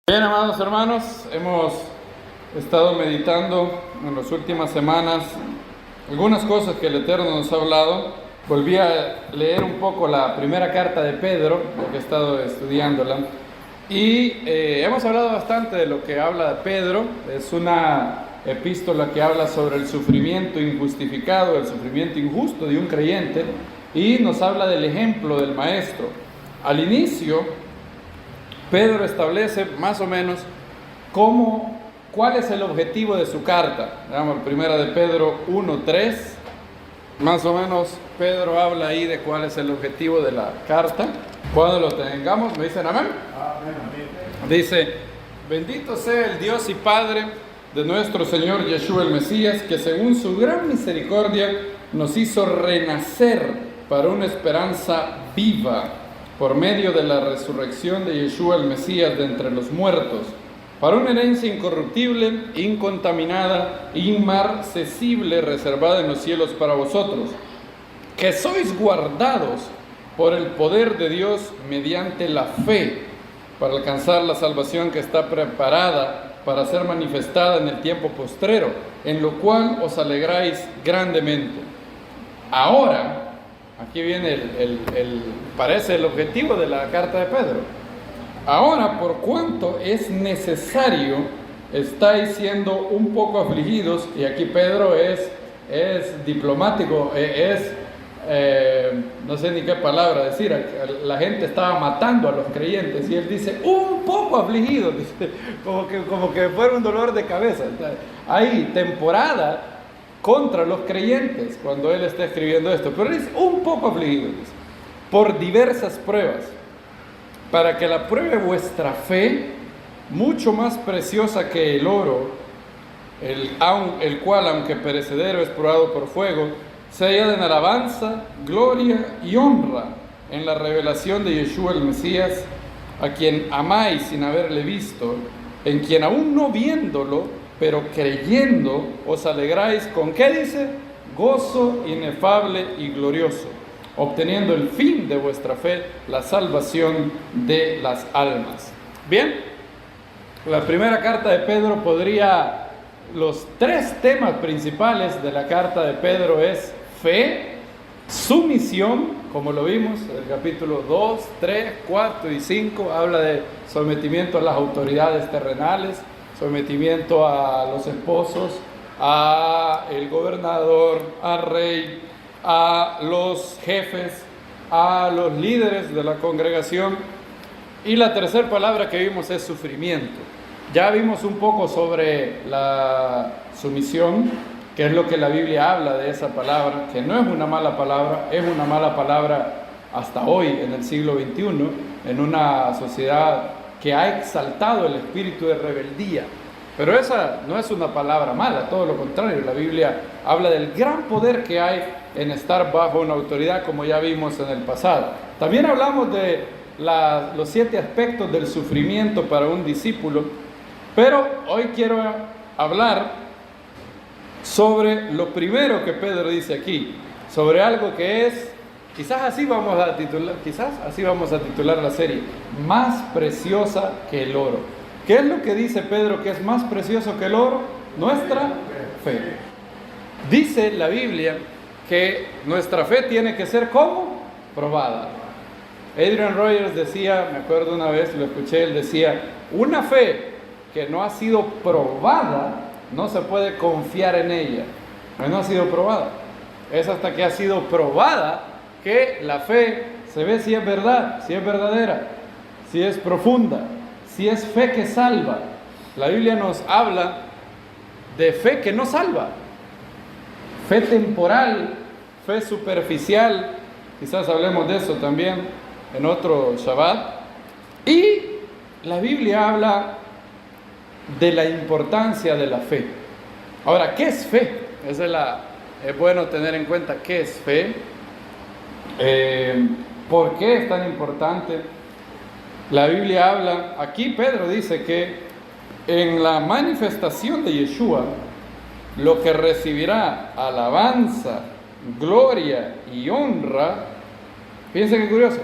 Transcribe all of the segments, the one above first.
Bien, amados hermanos, hemos estado meditando en las últimas semanas algunas cosas que el Eterno nos ha hablado. Volví a leer un poco la primera carta de Pedro, porque he estado estudiándola, y hemos hablado bastante de lo que habla Pedro. Es una epístola que habla sobre el sufrimiento injustificado, el sufrimiento injusto de un creyente, y nos habla del ejemplo del Maestro. Al inicio, Pedro establece más o menos cuál es el objetivo de su carta. Veamos, primera de Pedro 1:3. Más o menos Pedro habla ahí de cuál es el objetivo de la carta. Cuando lo tengamos, ¿me dicen amén? Dice: bendito sea el Dios y Padre de nuestro Señor Yeshua el Mesías, que según su gran misericordia nos hizo renacer para una esperanza viva, por medio de la resurrección de Yeshua el Mesías de entre los muertos, para una herencia incorruptible, incontaminada, inmarcesible, reservada en los cielos para vosotros, que sois guardados por el poder de Dios mediante la fe, para alcanzar la salvación que está preparada para ser manifestada en el tiempo postrero, en lo cual os alegráis grandemente. Ahora, aquí viene parece el objetivo de la carta de Pedro. Ahora, por cuanto es necesario, estáis siendo un poco afligidos, y aquí Pedro es diplomático, no sé ni qué palabra decir. La gente estaba matando a los creyentes y él dice, un poco afligidos, como que fuera un dolor de cabeza. Hay temporada contra los creyentes cuando él está escribiendo esto, pero es un poco afligido, por diversas pruebas, para que la pruebe vuestra fe, mucho más preciosa que el oro, el cual, aunque perecedero, es probado por fuego, se halla en alabanza, gloria y honra en la revelación de Yeshua el Mesías, a quien amáis sin haberle visto, en quien aún no viéndolo, pero creyendo, os alegráis con, ¿qué dice? Gozo inefable y glorioso, obteniendo el fin de vuestra fe, la salvación de las almas. Bien, la primera carta de Pedro los tres temas principales de la carta de Pedro es fe, sumisión, como lo vimos, el capítulo 2, 3, 4 y 5 habla de sometimiento a las autoridades terrenales, sometimiento a los esposos, a el gobernador, al rey, a los jefes, a los líderes de la congregación. Y la tercera palabra que vimos es sufrimiento. Ya vimos un poco sobre la sumisión, que es lo que la Biblia habla de esa palabra, que no es una mala palabra, es una mala palabra hasta hoy, en el siglo XXI, en una sociedad que ha exaltado el espíritu de rebeldía. Pero esa no es una palabra mala, todo lo contrario. La Biblia habla del gran poder que hay en estar bajo una autoridad, como ya vimos en el pasado. También hablamos de los 7 aspectos del sufrimiento para un discípulo, pero hoy quiero hablar sobre lo primero que Pedro dice aquí, sobre algo que es, quizás así vamos a titular la serie, más preciosa que el oro. ¿Qué es lo que dice Pedro que es más precioso que el oro? Nuestra fe. Dice la Biblia que nuestra fe tiene que ser ¿cómo? Probada. Adrian Rogers decía, me acuerdo una vez, lo escuché, él decía, una fe que no ha sido probada, no se puede confiar en ella. No ha sido probada. Es hasta que ha sido probada que la fe se ve si es verdad, si es verdadera, si es profunda, si es fe que salva. La Biblia nos habla de fe que no salva, fe temporal, fe superficial. Quizás hablemos de eso también en otro Shabbat. Y la Biblia habla de la importancia de la fe. Ahora, ¿qué es fe? Es bueno tener en cuenta qué es fe. ¿Por qué es tan importante? La Biblia habla, aquí Pedro dice que en la manifestación de Yeshua, lo que recibirá alabanza, gloria y honra, fíjense qué curioso,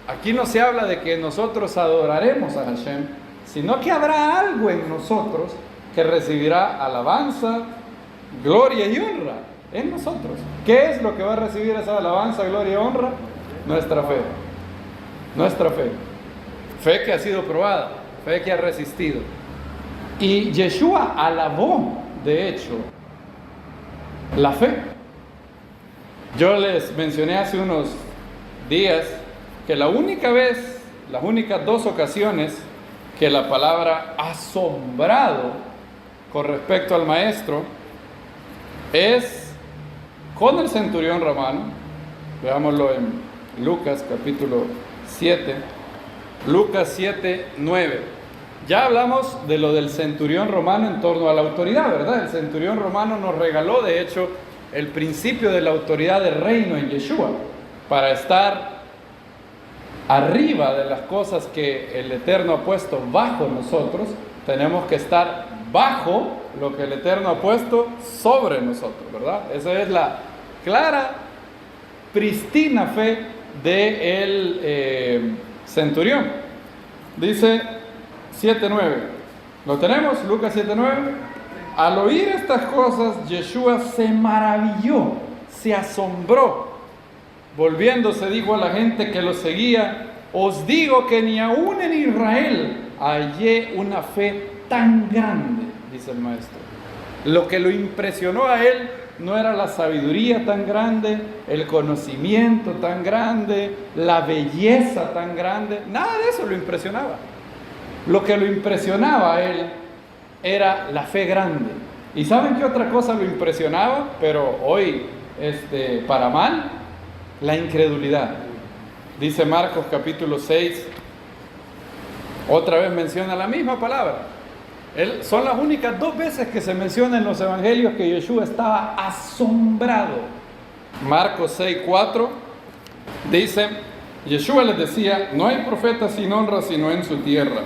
aquí no se habla de que nosotros adoraremos a Hashem, sino que habrá algo en nosotros que recibirá alabanza, gloria y honra en nosotros. ¿Qué es lo que va a recibir esa alabanza, gloria y honra? Nuestra fe. Nuestra fe. Fe que ha sido probada, fe que ha resistido. Y Yeshua alabó, de hecho, la fe. Yo les mencioné hace unos días que la única vez, las únicas 2 ocasiones que la palabra asombrado con respecto al maestro es con el centurión romano. Veámoslo en Lucas capítulo 7, Lucas 7, 9. Ya hablamos de lo del centurión romano en torno a la autoridad, ¿verdad? El centurión romano nos regaló, de hecho, el principio de la autoridad del reino en Yeshua, para estar arriba de las cosas que el Eterno ha puesto bajo nosotros. Tenemos que estar bajo lo que el Eterno ha puesto sobre nosotros, ¿verdad? Esa es la clara, pristina fe del centurión. Dice 7:9. ¿Lo tenemos? Lucas 7:9. Al oír estas cosas, Yeshua se maravilló, se asombró. Volviéndose, dijo a la gente que lo seguía: os digo que ni aún en Israel hallé una fe tan grande, dice el maestro. Lo que lo impresionó a él no era la sabiduría tan grande, el conocimiento tan grande, la belleza tan grande, nada de eso lo impresionaba. Lo que lo impresionaba a él era la fe grande. ¿Y saben qué otra cosa lo impresionaba? Pero hoy, para mal, la incredulidad. Dice Marcos capítulo 6, otra vez menciona la misma palabra. Son las únicas 2 veces que se menciona en los evangelios que Yeshua estaba asombrado. Marcos 6:4 dice: Yeshua les decía, no hay profeta sin honra sino en su tierra,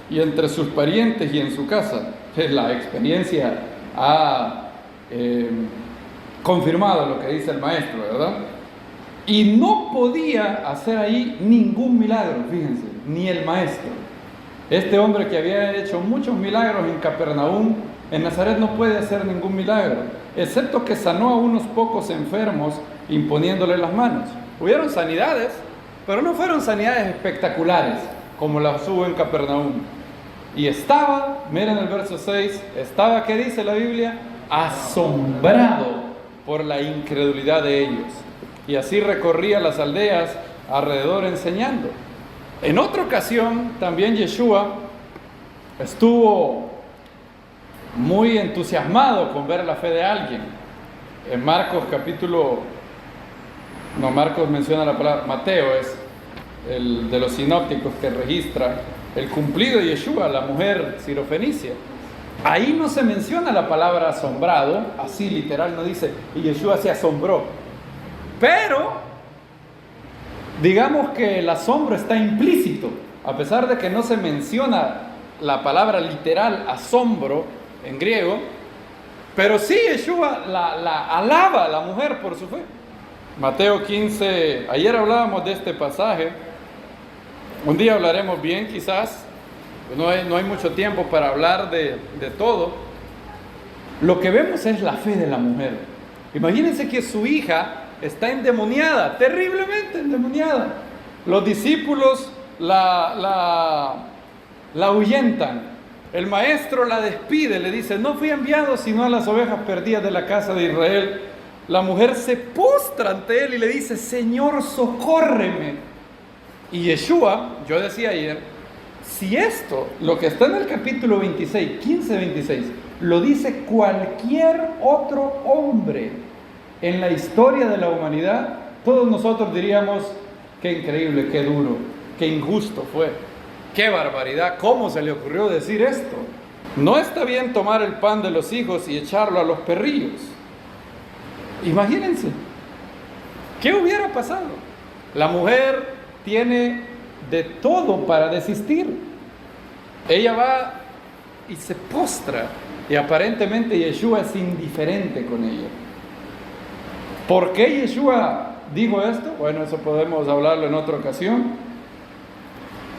y entre sus parientes y en su casa. La experiencia ha confirmado lo que dice el maestro, ¿verdad? Y no podía hacer ahí ningún milagro, fíjense, ni el maestro. Este hombre que había hecho muchos milagros en Capernaum, en Nazaret no puede hacer ningún milagro, excepto que sanó a unos pocos enfermos imponiéndole las manos. Hubieron sanidades, pero no fueron sanidades espectaculares como las hubo en Capernaum. Y estaba, miren el verso 6, estaba, ¿qué dice la Biblia? Asombrado por la incredulidad de ellos. Y así recorría las aldeas alrededor enseñando. En otra ocasión, también Yeshua estuvo muy entusiasmado con ver la fe de alguien. En Marcos Marcos menciona la palabra, Mateo es el de los sinópticos que registra el cumplido de Yeshua, la mujer sirofenicia. Ahí no se menciona la palabra asombrado, así literal no dice, y Yeshua se asombró. Pero, digamos que el asombro está implícito, a pesar de que no se menciona la palabra literal asombro en griego, pero sí Yeshua la alaba a la mujer por su fe. Mateo 15, ayer hablábamos de este pasaje, un día hablaremos bien quizás, no hay mucho tiempo para hablar de todo. Lo que vemos es la fe de la mujer. Imagínense que su hija está endemoniada, terriblemente endemoniada. Los discípulos la ahuyentan. El maestro la despide, le dice, no fui enviado sino a las ovejas perdidas de la casa de Israel. La mujer se postra ante él y le dice, Señor, socórreme. Y Yeshua, yo decía ayer, si esto, lo que está en el capítulo 26, 15-26, lo dice cualquier otro hombre en la historia de la humanidad, todos nosotros diríamos, qué increíble, qué duro, qué injusto fue, qué barbaridad, ¿cómo se le ocurrió decir esto? No está bien tomar el pan de los hijos y echarlo a los perrillos. Imagínense, ¿qué hubiera pasado? La mujer tiene de todo para desistir. Ella va y se postra, y aparentemente Yeshua es indiferente con ella. ¿Por qué Yeshua dijo esto? Bueno, eso podemos hablarlo en otra ocasión.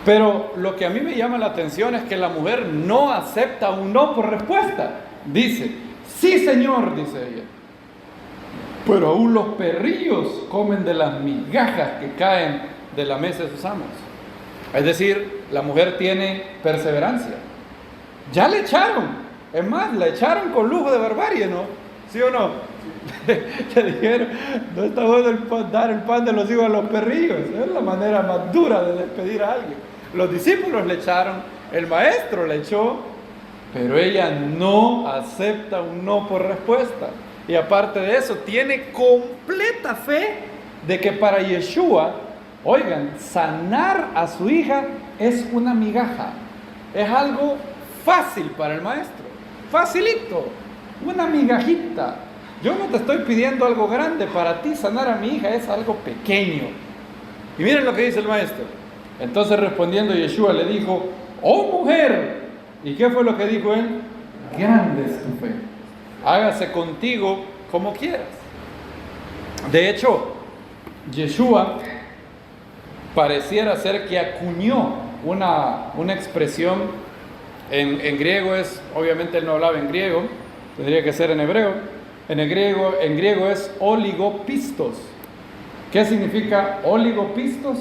Pero lo que a mí me llama la atención es que la mujer no acepta un no por respuesta. Dice, sí señor, dice ella. Pero aún los perrillos comen de las migajas que caen de la mesa de sus amos. Es decir, la mujer tiene perseverancia. Ya le echaron. Es más, la echaron con lujo de barbarie, ¿no? ¿Sí o no? Le dijeron, no está bueno dar el pan de los hijos a los perrillos. Es la manera más dura de despedir a alguien. Los discípulos le echaron, el maestro le echó, pero ella no acepta un no por respuesta. Y aparte de eso, tiene completa fe de que para Yeshua, oigan, sanar a su hija es una migaja. Es algo fácil para el maestro. Facilito. Una migajita. Yo no te estoy pidiendo algo grande. Para ti sanar a mi hija es algo pequeño. Y miren lo que dice el maestro. Entonces respondiendo Yeshua le dijo, oh mujer. ¿Y qué fue lo que dijo él? Grande es tu fe. Hágase contigo como quieras. De hecho, Yeshua pareciera ser que acuñó una expresión en griego. Obviamente él no hablaba en griego, tendría que ser en hebreo. En griego es oligopistos. ¿Qué significa oligopistos?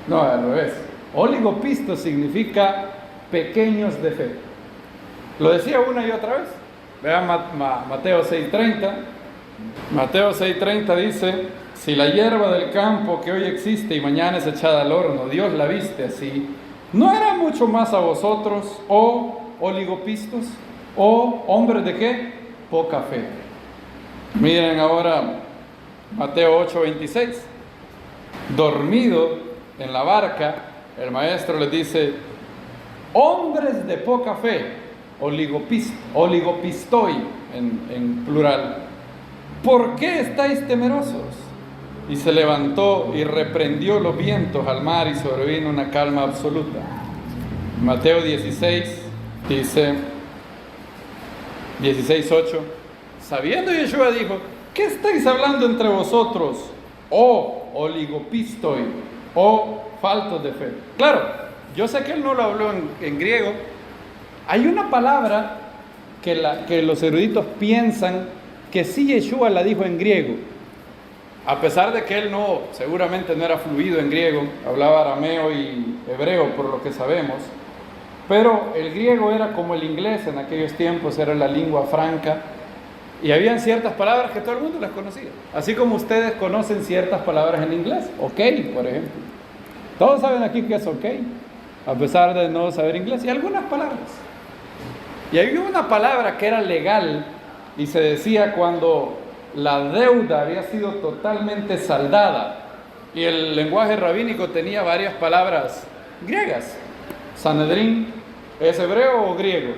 No, al revés. Oligopistos significa pequeños de fe. Lo decía una y otra vez. Vean Mateo 6:30. Mateo 6:30 dice, si la hierba del campo que hoy existe y mañana es echada al horno, Dios la viste así, ¿no hará mucho más a vosotros, oh oligopistos, oh hombres de qué? Poca fe? Miren ahora Mateo 8:26. Dormido en la barca, el maestro les dice, hombres de poca fe, oligopistoi en plural, ¿por qué estáis temerosos? Y se levantó y reprendió los vientos al mar y sobrevino una calma absoluta. Mateo 16 dice, 16:8, sabiendo Yeshua dijo, ¿qué estáis hablando entre vosotros, oh oligopistoi, oh faltos de fe? Claro, yo sé que él no lo habló en griego. Hay una palabra que los eruditos piensan que sí Yeshua la dijo en griego, a pesar de que él seguramente no era fluido en griego, hablaba arameo y hebreo por lo que sabemos, pero el griego era como el inglés en aquellos tiempos, era la lengua franca, y habían ciertas palabras que todo el mundo las conocía, así como ustedes conocen ciertas palabras en inglés, ok, por ejemplo. Todos saben aquí que es ok, a pesar de no saber inglés, y algunas palabras. Y había una palabra que era legal y se decía cuando la deuda había sido totalmente saldada, y el lenguaje rabínico tenía varias palabras griegas. Sanedrín, ¿es hebreo o griego?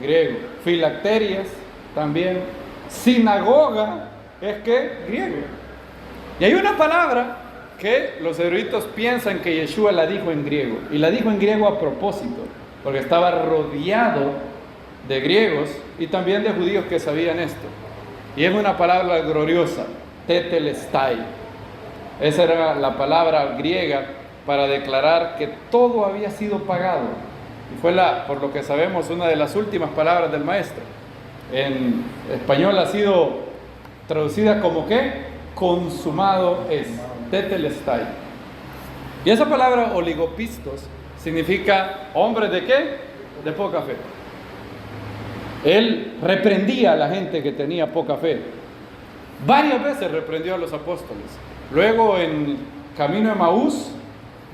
Griego. Filacterias también. Sinagoga, ¿es qué? Griego. Y hay una palabra que los eruditos piensan que Yeshua la dijo en griego, y la dijo en griego a propósito, porque estaba rodeado de griegos y también de judíos que sabían esto. Y es una palabra gloriosa, tetelestai. Esa era la palabra griega para declarar que todo había sido pagado. Y fue por lo que sabemos, una de las últimas palabras del maestro. En español ha sido traducida como ¿qué? Consumado es, tetelestai. Y esa palabra oligopistos significa hombres de ¿qué? De poca fe. Él reprendía a la gente que tenía poca fe. Varias veces reprendió a los apóstoles. Luego en camino a Emaús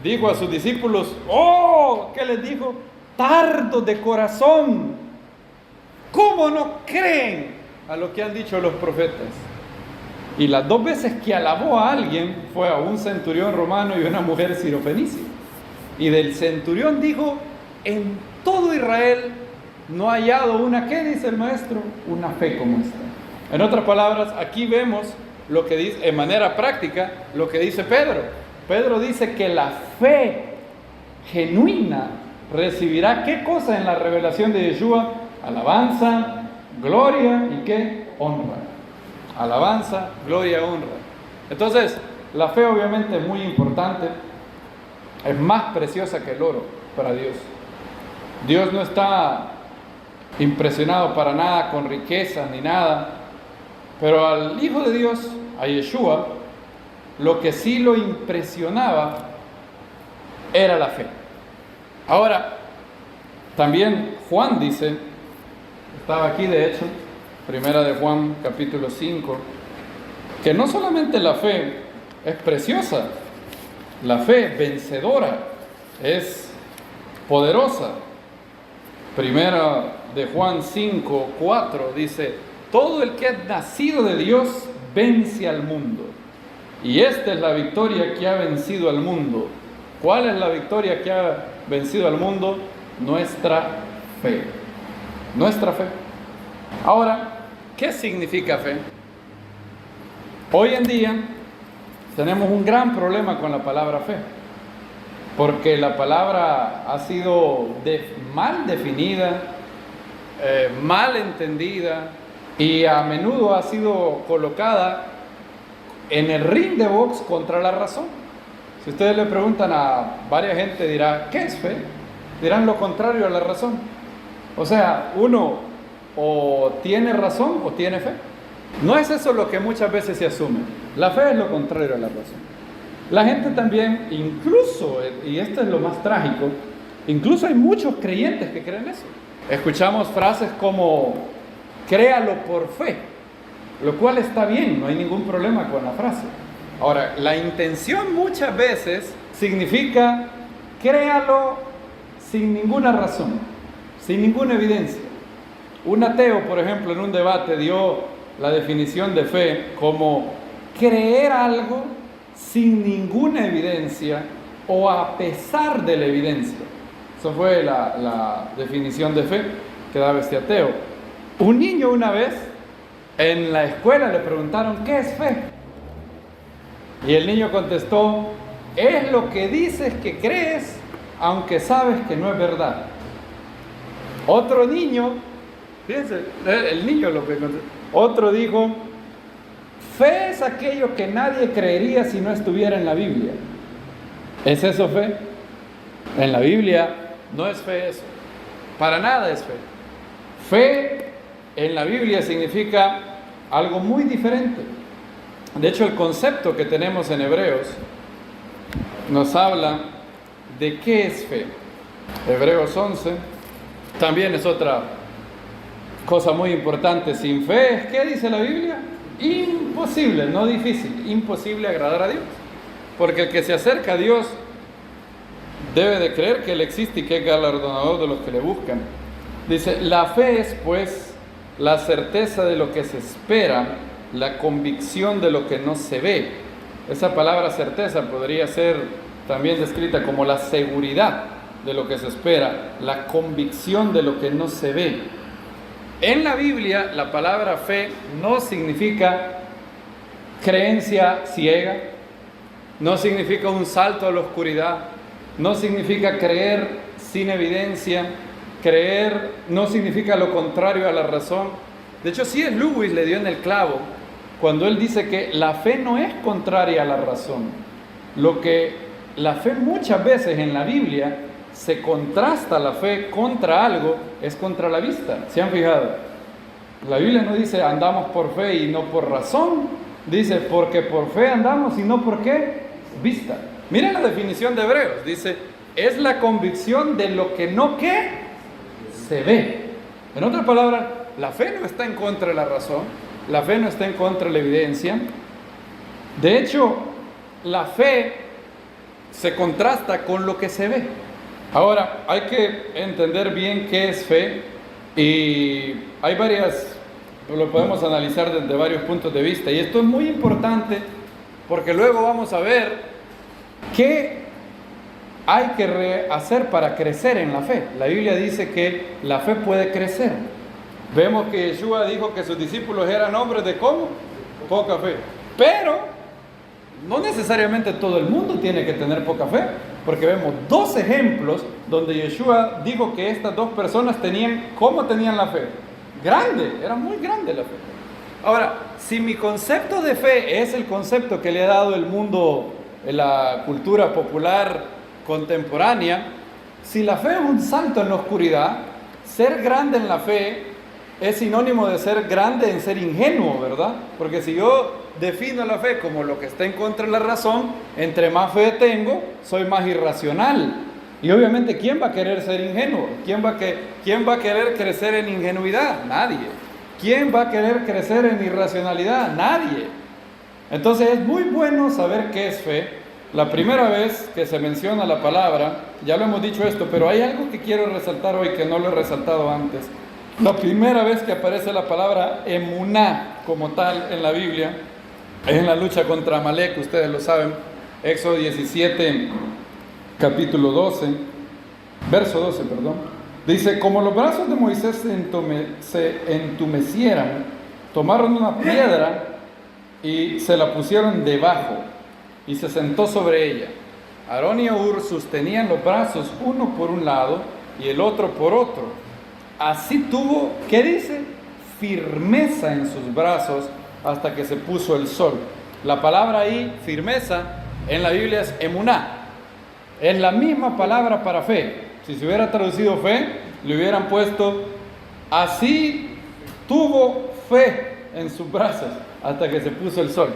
dijo a sus discípulos, ¿qué les dijo? Tardos de corazón, ¿cómo no creen a lo que han dicho los profetas? Y las dos veces que alabó a alguien fue a un centurión romano y a una mujer sirofenicia. Y del centurión dijo, en todo Israel no ha hallado una, ¿qué dice el maestro? Una fe como esta. En otras palabras, aquí vemos lo que dice, en manera práctica, lo que dice Pedro. Pedro dice que la fe genuina recibirá, ¿qué cosa en la revelación de Yeshua? Alabanza, gloria y ¿qué? Honra. Alabanza, gloria, honra. Entonces, la fe obviamente es muy importante. es más preciosa que el oro para Dios. Dios no está impresionado para nada con riquezas ni nada, pero al Hijo de Dios, a Yeshua, lo que sí lo impresionaba era la fe. Ahora, también Juan dice, estaba aquí de hecho, primera de Juan capítulo 5, que no solamente la fe es preciosa, la fe vencedora, es poderosa. Primera de Juan 5, 4 dice, todo el que es nacido de Dios vence al mundo. Y esta es la victoria que ha vencido al mundo. ¿Cuál es la victoria que ha vencido al mundo? Nuestra fe. Nuestra fe. Ahora, ¿qué significa fe? Hoy en día tenemos un gran problema con la palabra fe, porque la palabra ha sido mal definida, mal entendida, y a menudo ha sido colocada en el ring de box contra la razón. Si ustedes le preguntan a varias gente, dirá, ¿qué es fe? Dirán lo contrario a la razón. O sea, uno o tiene razón o tiene fe. No es eso lo que muchas veces se asume. La fe es lo contrario a la razón. La gente también, incluso, y esto es lo más trágico, incluso hay muchos creyentes que creen eso. Escuchamos frases como, créalo por fe, lo cual está bien, no hay ningún problema con la frase. Ahora, la intención muchas veces significa, créalo sin ninguna razón, sin ninguna evidencia. Un ateo, por ejemplo, en un debate dio la definición de fe como creer algo sin ninguna evidencia o a pesar de la evidencia. Eso fue la definición de fe que daba este ateo. Un niño una vez en la escuela le preguntaron, ¿qué es fe? Y el niño contestó, es lo que dices que crees, aunque sabes que no es verdad. Otro niño, fíjense, el niño lo que contestó, otro dijo, fe es aquello que nadie creería si no estuviera en la Biblia. ¿Es eso fe? En la Biblia no es fe eso. Para nada es fe. Fe en la Biblia significa algo muy diferente. De hecho, el concepto que tenemos en Hebreos nos habla de qué es fe. Hebreos 11 también es otra cosa muy importante. Sin fe, ¿qué dice la Biblia? Imposible, no difícil, imposible agradar a Dios. Porque el que se acerca a Dios debe de creer que Él existe y que es galardonador de los que le buscan. Dice, la fe es pues la certeza de lo que se espera, la convicción de lo que no se ve. Esa palabra certeza podría ser también descrita como la seguridad de lo que se espera, la convicción de lo que no se ve. En la Biblia, la palabra fe no significa creencia ciega, no significa un salto a la oscuridad, no significa creer sin evidencia, creer no significa lo contrario a la razón. De hecho, C.S. Lewis le dio en el clavo cuando él dice que la fe no es contraria a la razón. Lo que la fe muchas veces en la Biblia se contrasta la fe contra algo, es contra la vista. ¿Se han fijado? La Biblia no dice andamos por fe y no por razón, dice porque por fe andamos y no por qué, vista. Miren la definición de Hebreos, dice, es la convicción de lo que no que se ve. En otras palabras, la fe no está en contra de la razón, la fe no está en contra de la evidencia. De hecho, la fe se contrasta con lo que se ve. Ahora, hay que entender bien qué es fe y hay lo podemos analizar desde varios puntos de vista y esto es muy importante porque luego vamos a ver qué hay que hacer para crecer en la fe. La Biblia dice que la fe puede crecer. Vemos que Yeshua dijo que sus discípulos eran hombres de ¿cómo? Poca fe. Pero no necesariamente todo el mundo tiene que tener poca fe, porque vemos dos ejemplos donde Yeshua dijo que estas dos personas ¿cómo tenían la fe? Grande, era muy grande la fe. Ahora, si mi concepto de fe es el concepto que le ha dado el mundo, la cultura popular, contemporánea, si la fe es un salto en la oscuridad, ser grande en la fe es sinónimo de ser grande en ser ingenuo, ¿verdad? Porque si yo defino la fe como lo que está en contra de la razón, entre más fe tengo, soy más irracional. Y obviamente, ¿quién va a querer ser ingenuo? ¿Quién va a querer crecer en ingenuidad? Nadie. ¿Quién va a querer crecer en irracionalidad? Nadie. Entonces es muy bueno saber qué es fe. La primera vez que se menciona la palabra, ya lo hemos dicho esto, pero hay algo que quiero resaltar hoy que no lo he resaltado antes. La primera vez que aparece la palabra emuná como tal en la Biblia es en la lucha contra Amalek, ustedes lo saben, Éxodo 17, capítulo 12, verso 12, perdón. Dice, como los brazos de Moisés se entumecieran, tomaron una piedra y se la pusieron debajo y se sentó sobre ella. Aarón y Hur sostenían los brazos uno por un lado y el otro por otro. Así tuvo, ¿qué dice? Firmeza en sus brazos hasta que se puso el sol. La palabra ahí, firmeza, en la Biblia es emuná. Es la misma palabra para fe. Si se hubiera traducido fe, le hubieran puesto, así tuvo fe en sus brazos hasta que se puso el sol.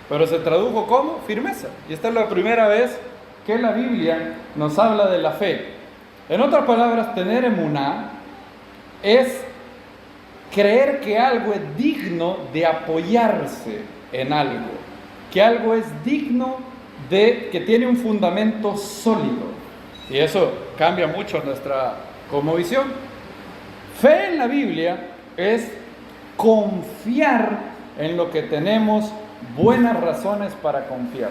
Pero se tradujo como firmeza. Y esta es la primera vez que la Biblia nos habla de la fe. En otras palabras, tener emuná es creer que algo es digno de apoyarse en algo, que algo es digno de, que tiene un fundamento sólido. Y eso cambia mucho nuestra cosmovisión. Fe en la Biblia es confiar en lo que tenemos buenas razones para confiar.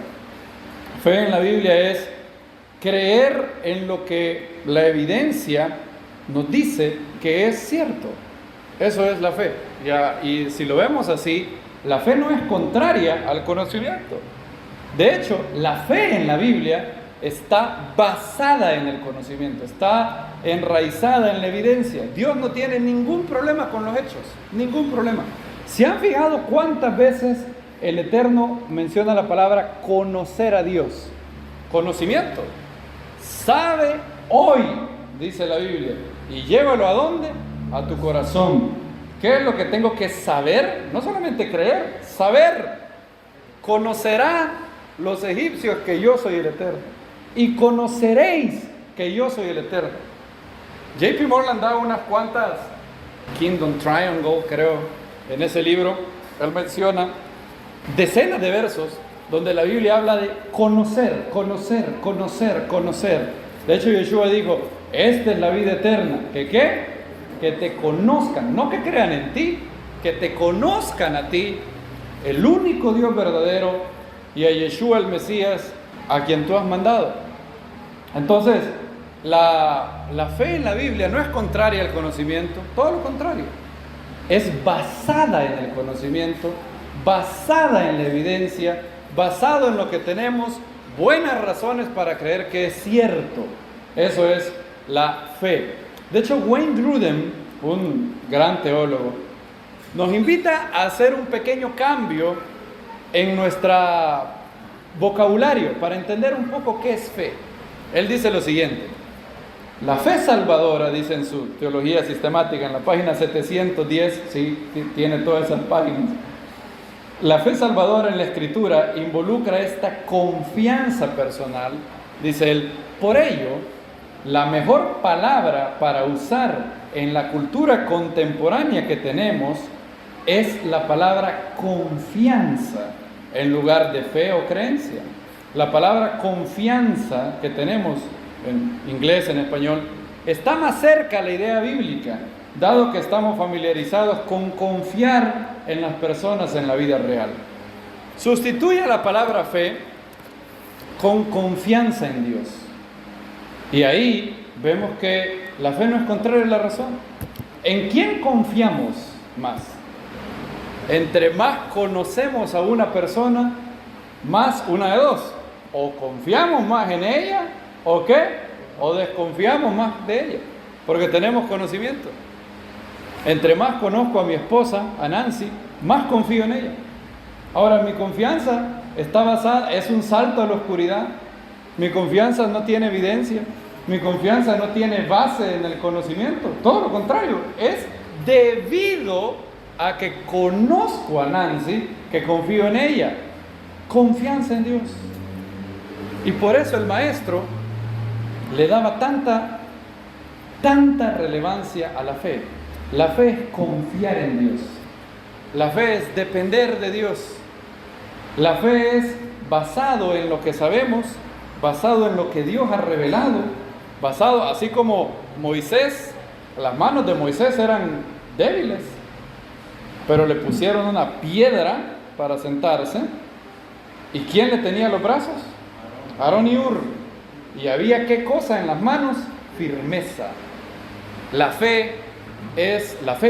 Fe en la Biblia es creer en lo que la evidencia nos dice que es cierto. Eso es la fe. Y si lo vemos así, la fe no es contraria al conocimiento. De hecho, la fe en la Biblia está basada en el conocimiento, está enraizada en la evidencia. Dios no tiene ningún problema con los hechos, ningún problema. ¿Se han fijado cuántas veces el Eterno menciona la palabra conocer a Dios? Conocimiento. Sabe hoy, dice la Biblia, y llévalo ¿a dónde? A tu corazón. ¿Qué es lo que tengo que saber? No solamente creer, saber. Conocerá los egipcios que yo soy el Eterno, y conoceréis que yo soy el Eterno. J.P. Moreland da unas cuantas Kingdom Triangle, creo, en ese libro. Él menciona decenas de versos donde la Biblia habla de conocer, conocer, conocer, conocer. De hecho, Yeshua dijo, esta es la vida eterna. ¿Que qué? Que te conozcan, no que crean en ti, que te conozcan a ti, el único Dios verdadero, y a Yeshua el Mesías, a quien tú has mandado. Entonces, la fe en la Biblia no es contraria al conocimiento, todo lo contrario. Es basada en el conocimiento, basada en la evidencia, basado en lo que tenemos buenas razones para creer que es cierto. Eso es la fe. De hecho, Wayne Grudem, un gran teólogo, nos invita a hacer un pequeño cambio en nuestro vocabulario para entender un poco qué es fe. Él dice lo siguiente: la fe salvadora, dice en su teología sistemática, en la página 710, sí, tiene todas esas páginas. La fe salvadora en la Escritura involucra esta confianza personal, dice él. Por ello, la mejor palabra para usar en la cultura contemporánea que tenemos es la palabra confianza en lugar de fe o creencia. La palabra confianza que tenemos en inglés, en español, está más cerca a la idea bíblica, dado que estamos familiarizados con confiar en las personas en la vida real. Sustituye la palabra fe con confianza en Dios. Y ahí vemos que la fe no es contraria a la razón. ¿En quién confiamos más? Entre más conocemos a una persona, más una de dos. O confiamos más en ella, ¿o qué? O desconfiamos más de ella, porque tenemos conocimiento. Entre más conozco a mi esposa, a Nancy, más confío en ella. Ahora, mi confianza está basada, es un salto a la oscuridad. Mi confianza no tiene evidencia. Mi confianza no tiene base en el conocimiento. Todo lo contrario, es debido a que conozco a Nancy, que confío en ella. Confianza en Dios. Y por eso el maestro le daba tanta relevancia a la fe. La fe es confiar en Dios. La fe es depender de Dios. La fe es basado en lo que sabemos, basado en lo que Dios ha revelado, basado, así como Moisés, las manos de Moisés eran débiles, pero le pusieron una piedra para sentarse. ¿Y quién le tenía los brazos? Aarón y Hur. ¿Y había qué cosa en las manos? Firmeza. La fe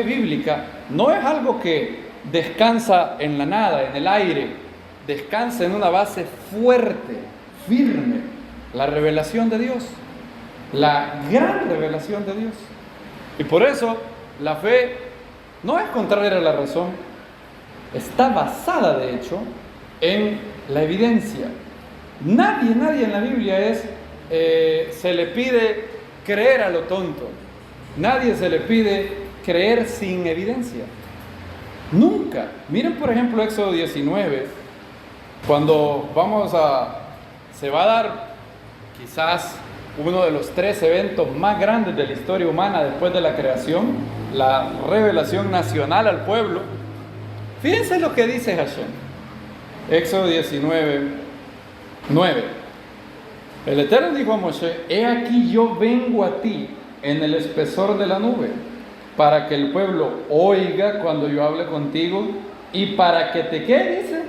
bíblica no es algo que descansa en la nada, en el aire, descansa en una base fuerte, firme. La revelación de Dios, la gran revelación de Dios. Y por eso la fe no es contraria a la razón, está basada de hecho en la evidencia. Nadie en la Biblia se le pide creer a lo tonto. Nadie se le pide creer sin evidencia. Nunca. Miren por ejemplo Éxodo 19, cuando se va a dar quizás uno de los 3 eventos más grandes de la historia humana después de la creación, la revelación nacional al pueblo. Fíjense lo que dice Hashem. Éxodo 19, 9. El Eterno dijo a Moshe: he aquí yo vengo a ti en el espesor de la nube, para que el pueblo oiga cuando yo hable contigo, y para que te, ¿qué dice?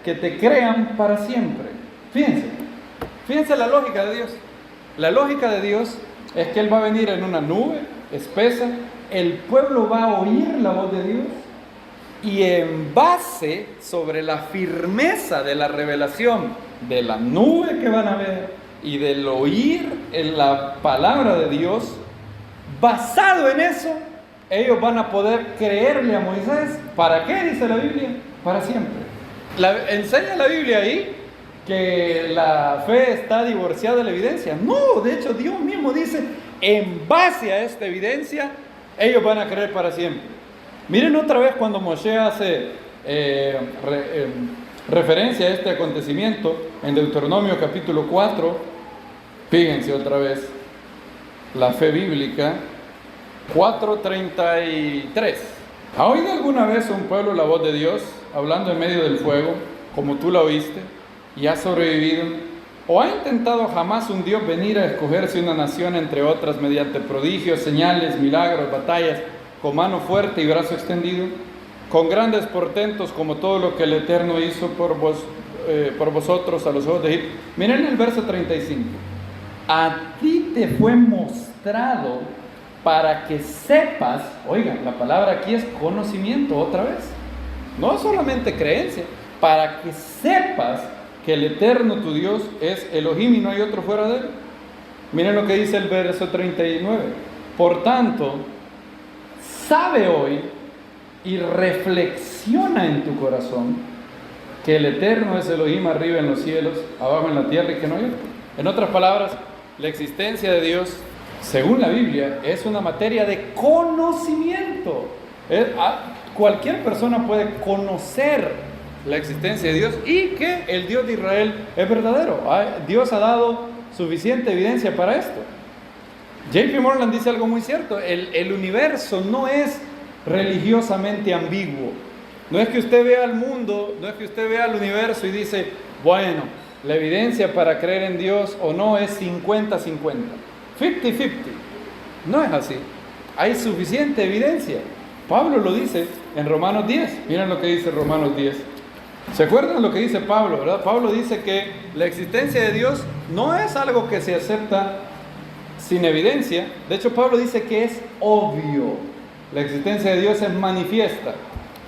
Que te crean para siempre. Fíjense la lógica de Dios. La lógica de Dios es que Él va a venir en una nube espesa, el pueblo va a oír la voz de Dios, y en base sobre la firmeza de la revelación de la nube que van a ver y del oír en la palabra de Dios, basado en eso, ellos van a poder creerle a Moisés. ¿Para qué dice la Biblia? Para siempre. ¿Enseña la Biblia ahí que la fe está divorciada de la evidencia? No, de hecho Dios mismo dice: en base a esta evidencia, ellos van a creer para siempre. Miren otra vez cuando Moshe hace referencia a este acontecimiento en Deuteronomio capítulo 4. Fíjense otra vez, la fe bíblica, 4:33. ¿Ha oído alguna vez un pueblo la voz de Dios hablando en medio del fuego, como tú la oíste, y ha sobrevivido? ¿O ha intentado jamás un Dios venir a escogerse una nación entre otras mediante prodigios, señales, milagros, batallas, con mano fuerte y brazo extendido, con grandes portentos como todo lo que el Eterno hizo por vosotros a los ojos de Egipto? Miren el verso 35. A ti te fue mostrado para que sepas. Oigan, la palabra aquí es conocimiento otra vez, no solamente creencia, para que sepas que el Eterno tu Dios es Elohim y no hay otro fuera de él. Miren lo que dice el verso 39. Por tanto, sabe hoy y reflexiona en tu corazón que el Eterno es Elohim arriba en los cielos, abajo en la tierra, y que no hay otro. En otras palabras, la existencia de Dios, según la Biblia, es una materia de conocimiento. Cualquier persona puede conocer la existencia de Dios y que el Dios de Israel es verdadero. Dios ha dado suficiente evidencia para esto. J.P. Moreland dice algo muy cierto: el universo no es religiosamente ambiguo. No es que usted vea el mundo, no es que usted vea el universo y dice: bueno, la evidencia para creer en Dios o no es 50-50, 50-50. No es así. Hay suficiente evidencia. Pablo lo dice en Romanos 10. Miren lo que dice Romanos 10. ¿Se acuerdan lo que dice Pablo, verdad? Pablo dice que la existencia de Dios no es algo que se acepta sin evidencia. De hecho, Pablo dice que es obvio. La existencia de Dios es manifiesta.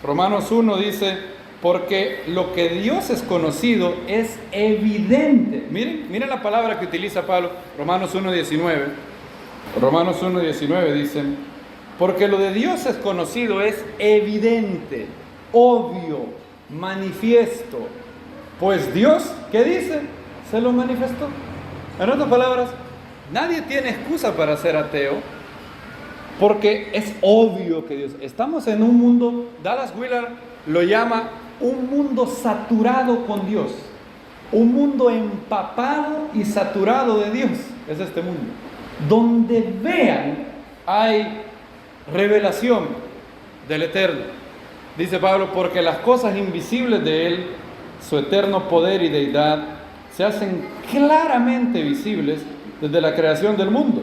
Romanos 1 dice: porque lo que Dios es conocido es evidente. Miren la palabra que utiliza Pablo. Romanos 1:19. Romanos 1:19 dice: porque lo de Dios es conocido es evidente, obvio, manifiesto. Pues Dios, ¿qué dice? Se lo manifestó. En otras palabras, nadie tiene excusa para ser ateo, porque es obvio que Dios... Estamos en un mundo, Dallas Willard lo llama un mundo saturado con Dios. Un mundo empapado y saturado de Dios. Es este mundo. Donde vean hay revelación del Eterno. Dice Pablo, porque las cosas invisibles de Él, su eterno poder y deidad, se hacen claramente visibles desde la creación del mundo,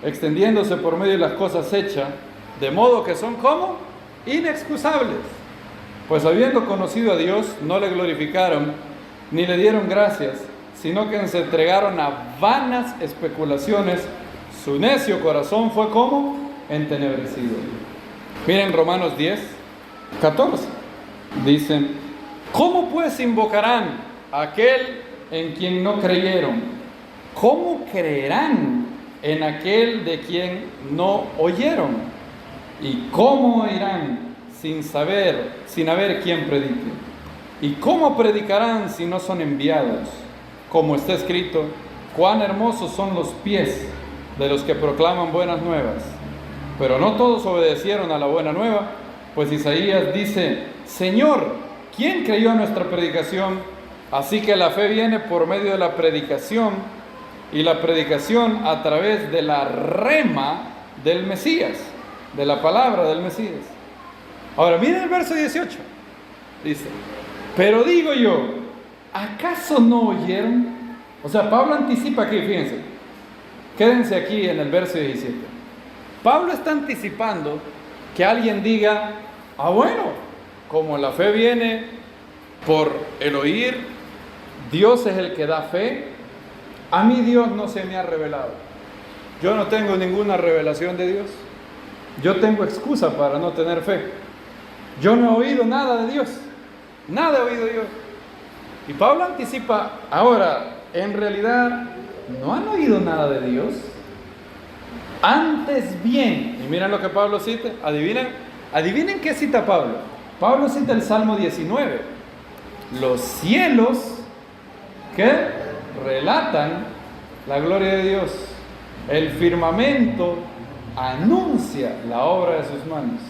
extendiéndose por medio de las cosas hechas, de modo que son como inexcusables. Pues habiendo conocido a Dios, no le glorificaron, ni le dieron gracias, sino que se entregaron a vanas especulaciones. Su necio corazón fue como entenebrecido. Miren Romanos 10, 14. Dicen, ¿cómo pues invocarán a aquel en quien no creyeron? ¿Cómo creerán en aquel de quien no oyeron? ¿Y cómo oirán sin haber quien predique? ¿Y cómo predicarán si no son enviados? Como está escrito, cuán hermosos son los pies de los que proclaman buenas nuevas. Pero no todos obedecieron a la buena nueva, pues Isaías dice, Señor, ¿quién creyó a nuestra predicación? Así que la fe viene por medio de la predicación, y la predicación a través de la rema del Mesías, de la palabra del Mesías. Ahora miren el verso 18. Dice, pero digo yo, ¿acaso no oyeron? O sea, Pablo anticipa aquí, fíjense. Quédense aquí en el verso 17. Pablo está anticipando que alguien diga, bueno, como la fe viene por el oír, Dios es el que da fe, a mí Dios no se me ha revelado. Yo no tengo ninguna revelación de Dios. Yo tengo excusa para no tener fe. Yo no he oído nada de Dios. Nada he oído de Dios. Y Pablo anticipa, ahora, en realidad, ¿no han oído nada de Dios? Antes bien, y miren lo que Pablo cita, adivinen qué cita Pablo. Pablo cita el Salmo 19. Los cielos que relatan la gloria de Dios. El firmamento anuncia la obra de sus manos.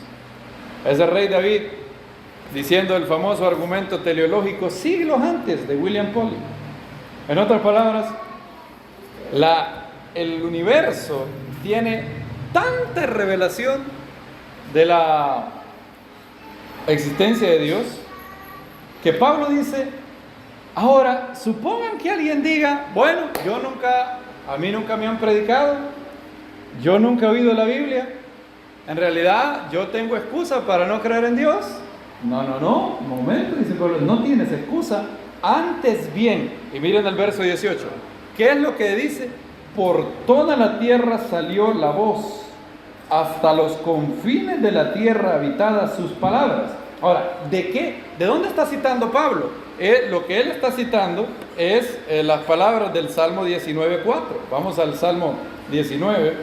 Es el rey David diciendo el famoso argumento teleológico siglos antes de William Polly. En otras palabras, el universo tiene tanta revelación de la existencia de Dios que Pablo dice, ahora supongan que alguien diga, bueno, a mí nunca me han predicado, yo nunca he oído la Biblia, en realidad yo tengo excusa para no creer en Dios. No, momento, dice Pablo, no tienes excusa, antes bien, y miren el verso 18, ¿qué es lo que dice? Por toda la tierra salió la voz, hasta los confines de la tierra habitada sus palabras. Ahora, ¿de dónde está citando Pablo? Lo que él está citando es las palabras del Salmo 19.4. Vamos al Salmo 19.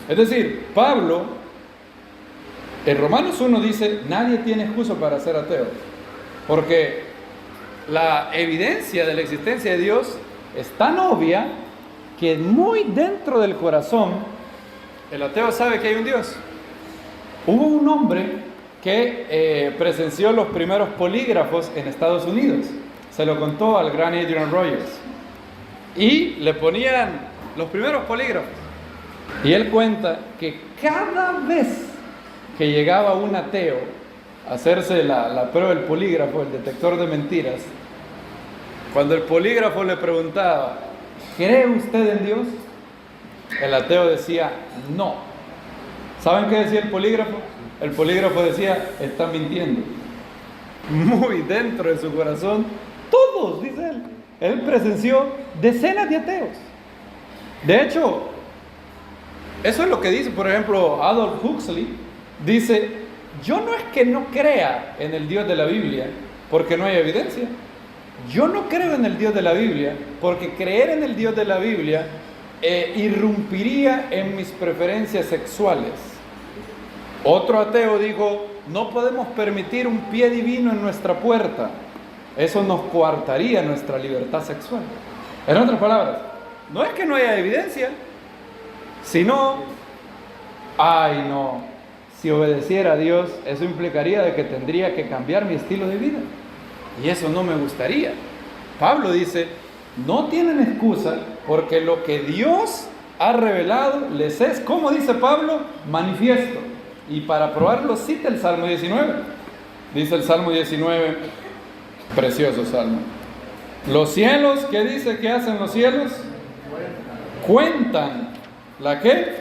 Es decir, Pablo, en Romanos 1 dice, nadie tiene excusa para ser ateo, porque la evidencia de la existencia de Dios es tan obvia que muy dentro del corazón el ateo sabe que hay un Dios. Hubo un hombre que presenció los primeros polígrafos en Estados Unidos. Se lo contó al gran Adrian Rogers. Y le ponían los primeros polígrafos. Y él cuenta que cada vez que llegaba un ateo a hacerse la prueba del polígrafo, el detector de mentiras, cuando el polígrafo le preguntaba, ¿cree usted en Dios? El ateo decía, no. ¿Saben qué decía el polígrafo? El polígrafo decía, están mintiendo. Muy dentro de su corazón, todos, dice él presenció decenas de ateos. De hecho, eso es lo que dice, por ejemplo, Adolf Huxley. Dice, yo no es que no crea en el Dios de la Biblia, porque no hay evidencia. Yo no creo en el Dios de la Biblia, porque creer en el Dios de la Biblia irrumpiría en mis preferencias sexuales. Otro ateo dijo, no podemos permitir un pie divino en nuestra puerta. Eso nos coartaría nuestra libertad sexual. En otras palabras, no es que no haya evidencia, sino, ay no, si obedeciera a Dios, eso implicaría de que tendría que cambiar mi estilo de vida. Y eso no me gustaría. Pablo dice, no tienen excusa porque lo que Dios ha revelado les es, como dice Pablo, manifiesto. Y para probarlo cita el Salmo 19. Dice el Salmo 19, precioso Salmo. Los cielos, ¿qué dice que hacen los cielos? Cuentan. ¿La qué?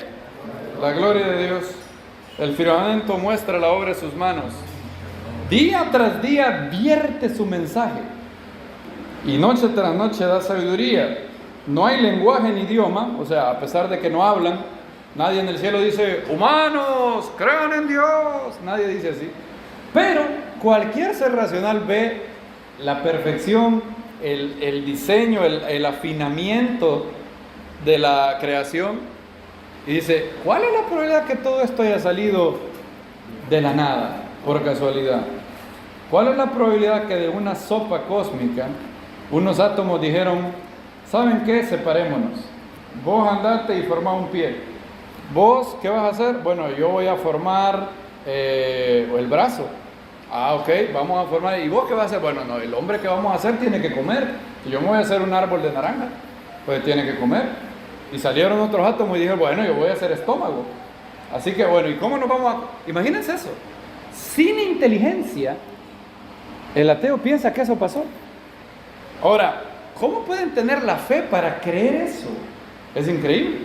La gloria de Dios. El firmamento muestra la obra de sus manos. Día tras día vierte su mensaje. Y noche tras noche da sabiduría. No hay lenguaje ni idioma, o sea, a pesar de que no hablan, nadie en el cielo dice, humanos, crean en Dios. Nadie dice así. Pero cualquier ser racional ve la perfección, el diseño, el afinamiento de la creación y dice, ¿cuál es la probabilidad que todo esto haya salido de la nada, por casualidad? ¿Cuál es la probabilidad que de una sopa cósmica unos átomos dijeron, ¿saben qué? Separémonos. Vos andate y formá un pie. ¿Vos qué vas a hacer? Bueno, yo voy a formar el brazo. Ah, ok, vamos a formar. ¿Y vos qué vas a hacer? Bueno, no, el hombre que vamos a hacer tiene que comer. Yo me voy a hacer un árbol de naranja, pues tiene que comer. Y salieron otros átomos y dijeron, bueno, yo voy a hacer estómago. Así que bueno, ¿y cómo nos vamos a...? Imagínense eso. Sin inteligencia, el ateo piensa que eso pasó. Ahora, ¿cómo pueden tener la fe para creer eso? Es increíble.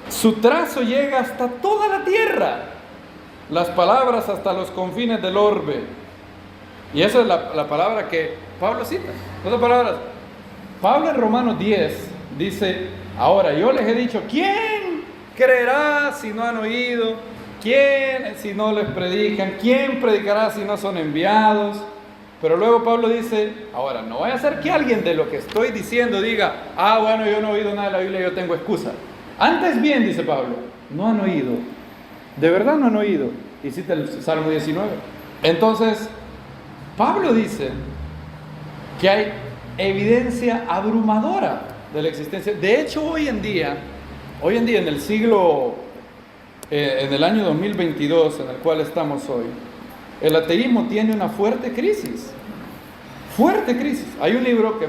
Su trazo llega hasta toda la tierra, las palabras hasta los confines del orbe. Y esa es la palabra que Pablo cita. Otras palabras, Pablo en Romanos 10 dice, ahora yo les he dicho, ¿quién creerá si no han oído? ¿Quién si no les predican? ¿Quién predicará si no son enviados? Pero luego Pablo dice, ahora, no vaya a ser que alguien de lo que estoy diciendo diga, ah, bueno, yo no he oído nada de la Biblia, yo tengo excusa. Antes bien, dice Pablo, no han oído. De verdad no han oído. Y cita el Salmo 19. Entonces, Pablo dice que hay evidencia abrumadora de la existencia. De hecho, hoy en día en el siglo, en el año 2022, en el cual estamos hoy, el ateísmo tiene una fuerte crisis. Fuerte crisis. Hay un libro que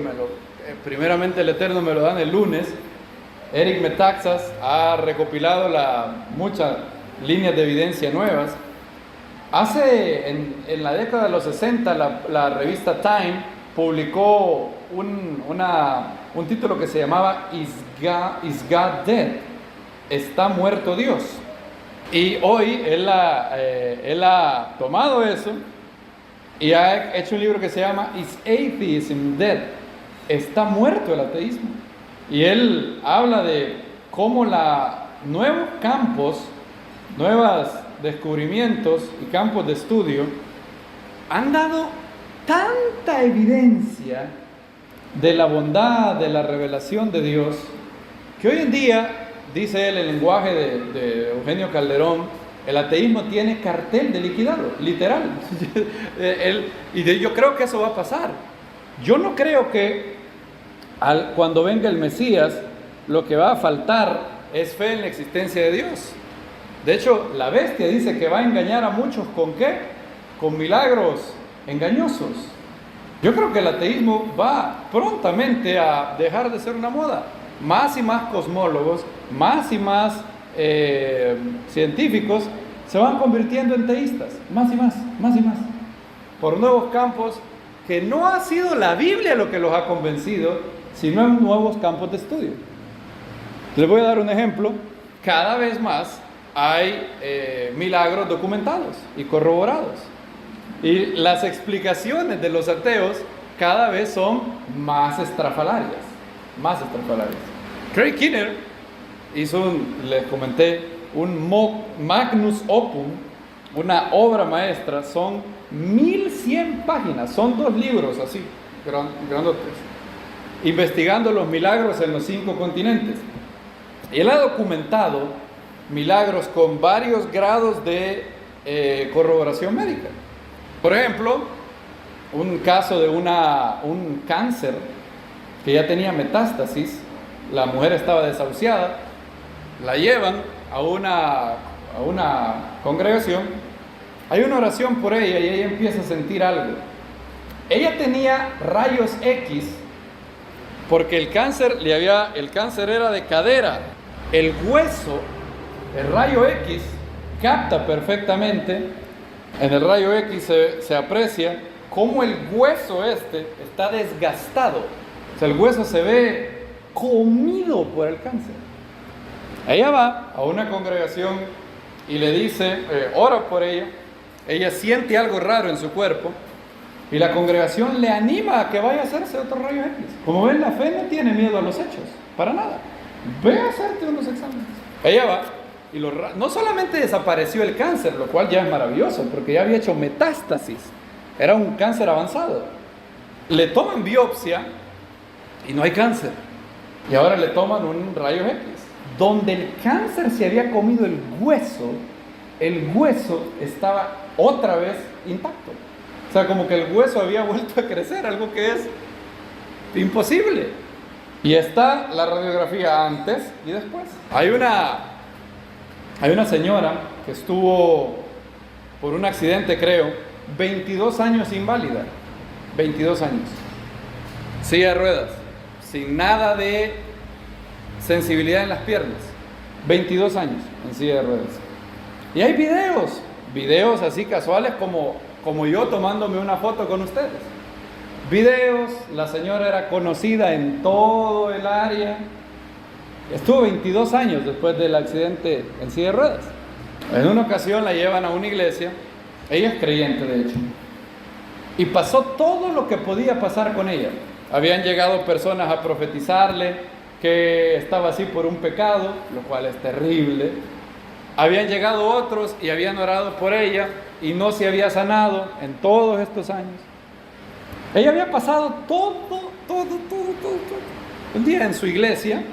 primeramente el Eterno me lo dan el lunes. Eric Metaxas ha recopilado muchas líneas de evidencia nuevas. En la década de los 60, la revista Time publicó un título que se llamaba Is God Dead? ¿Está muerto Dios? Y hoy él ha tomado eso y ha hecho un libro que se llama Is Atheism Dead? ¿Está muerto el ateísmo? Y él habla de cómo nuevos campos, nuevos descubrimientos y campos de estudio han dado tanta evidencia de la bondad, de la revelación de Dios, que hoy en día, dice él, el lenguaje de Eugenio Calderón, el ateísmo tiene cartel de liquidado, literal. Yo creo que eso va a pasar. Yo no creo que cuando venga el Mesías, lo que va a faltar es fe en la existencia de Dios. De hecho, la bestia dice que va a engañar a muchos, ¿con qué? Con milagros engañosos. Yo creo que el ateísmo va prontamente a dejar de ser una moda. Más y más cosmólogos, más y más científicos se van convirtiendo en teístas, más y más, más y más, por nuevos campos que no ha sido la Biblia lo que los ha convencido, sino en nuevos campos de estudio. Les voy a dar un ejemplo. Cada vez más hay milagros documentados y corroborados. Y las explicaciones de los ateos cada vez son más estrafalarias. Más estrafalarias. Craig Kinner hizo les comenté, un Magnus Opum, una obra maestra. Son 1100 páginas. Son 2 libros así, grandotes, investigando los milagros en los 5 continentes. Y él ha documentado milagros con varios grados de corroboración médica. Por ejemplo, un caso de un cáncer que ya tenía metástasis la mujer estaba desahuciada, la llevan a una congregación, hay una oración por ella y ella empieza a sentir algo. Ella tenía rayos X porque el cáncer era de cadera. El hueso, el rayo X, capta perfectamente. En el rayo X se aprecia cómo el hueso está desgastado. O sea, el hueso se ve comido por el cáncer. Ella va a una congregación y le dice, ora por ella. Ella siente algo raro en su cuerpo y la congregación le anima a que vaya a hacerse otro rayo X. Como ven, la fe no tiene miedo a los hechos, para nada. Ve a hacerte unos exámenes. Ella va y no solamente desapareció el cáncer, lo cual ya es maravilloso, porque ya había hecho metástasis. Era un cáncer avanzado. Le toman biopsia y no hay cáncer. Y ahora le toman un rayo X. Donde el cáncer se había comido el hueso estaba otra vez intacto. O sea, como que el hueso había vuelto a crecer, algo que es imposible. Y está la radiografía antes y después. Hay una señora que estuvo por un accidente, creo, 22 años inválida. 22 años. Silla de ruedas, sin nada de sensibilidad en las piernas. 22 años en silla de ruedas. Y hay videos así casuales como yo tomándome una foto con ustedes. Videos, la señora era conocida en todo el área. Estuvo 22 años después del accidente en silla de ruedas. En una ocasión la llevan a una iglesia. Ella es creyente, de hecho. Y pasó todo lo que podía pasar con ella. Habían llegado personas a profetizarle que estaba así por un pecado, lo cual es terrible. Habían llegado otros y habían orado por ella y no se había sanado en todos estos años. Ella había pasado todo. Un día en su iglesia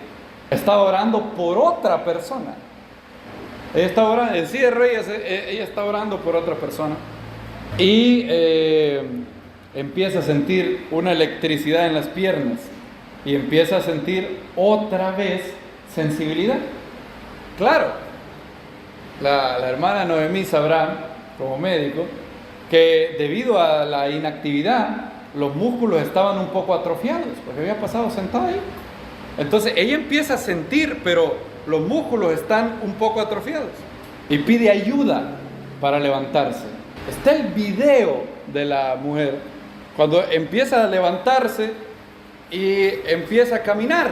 estaba orando por otra persona. Ella estaba orando, en sí de Reyes, ella está orando por otra persona. Y empieza a sentir una electricidad en las piernas. Y empieza a sentir otra vez sensibilidad. Claro, la hermana Noemí sabrá, como médico, que debido a la inactividad, los músculos estaban un poco atrofiados, porque había pasado sentada ahí. Entonces ella empieza a sentir, pero los músculos están un poco atrofiados. Y pide ayuda para levantarse. Está el video de la mujer, cuando empieza a levantarse y empieza a caminar.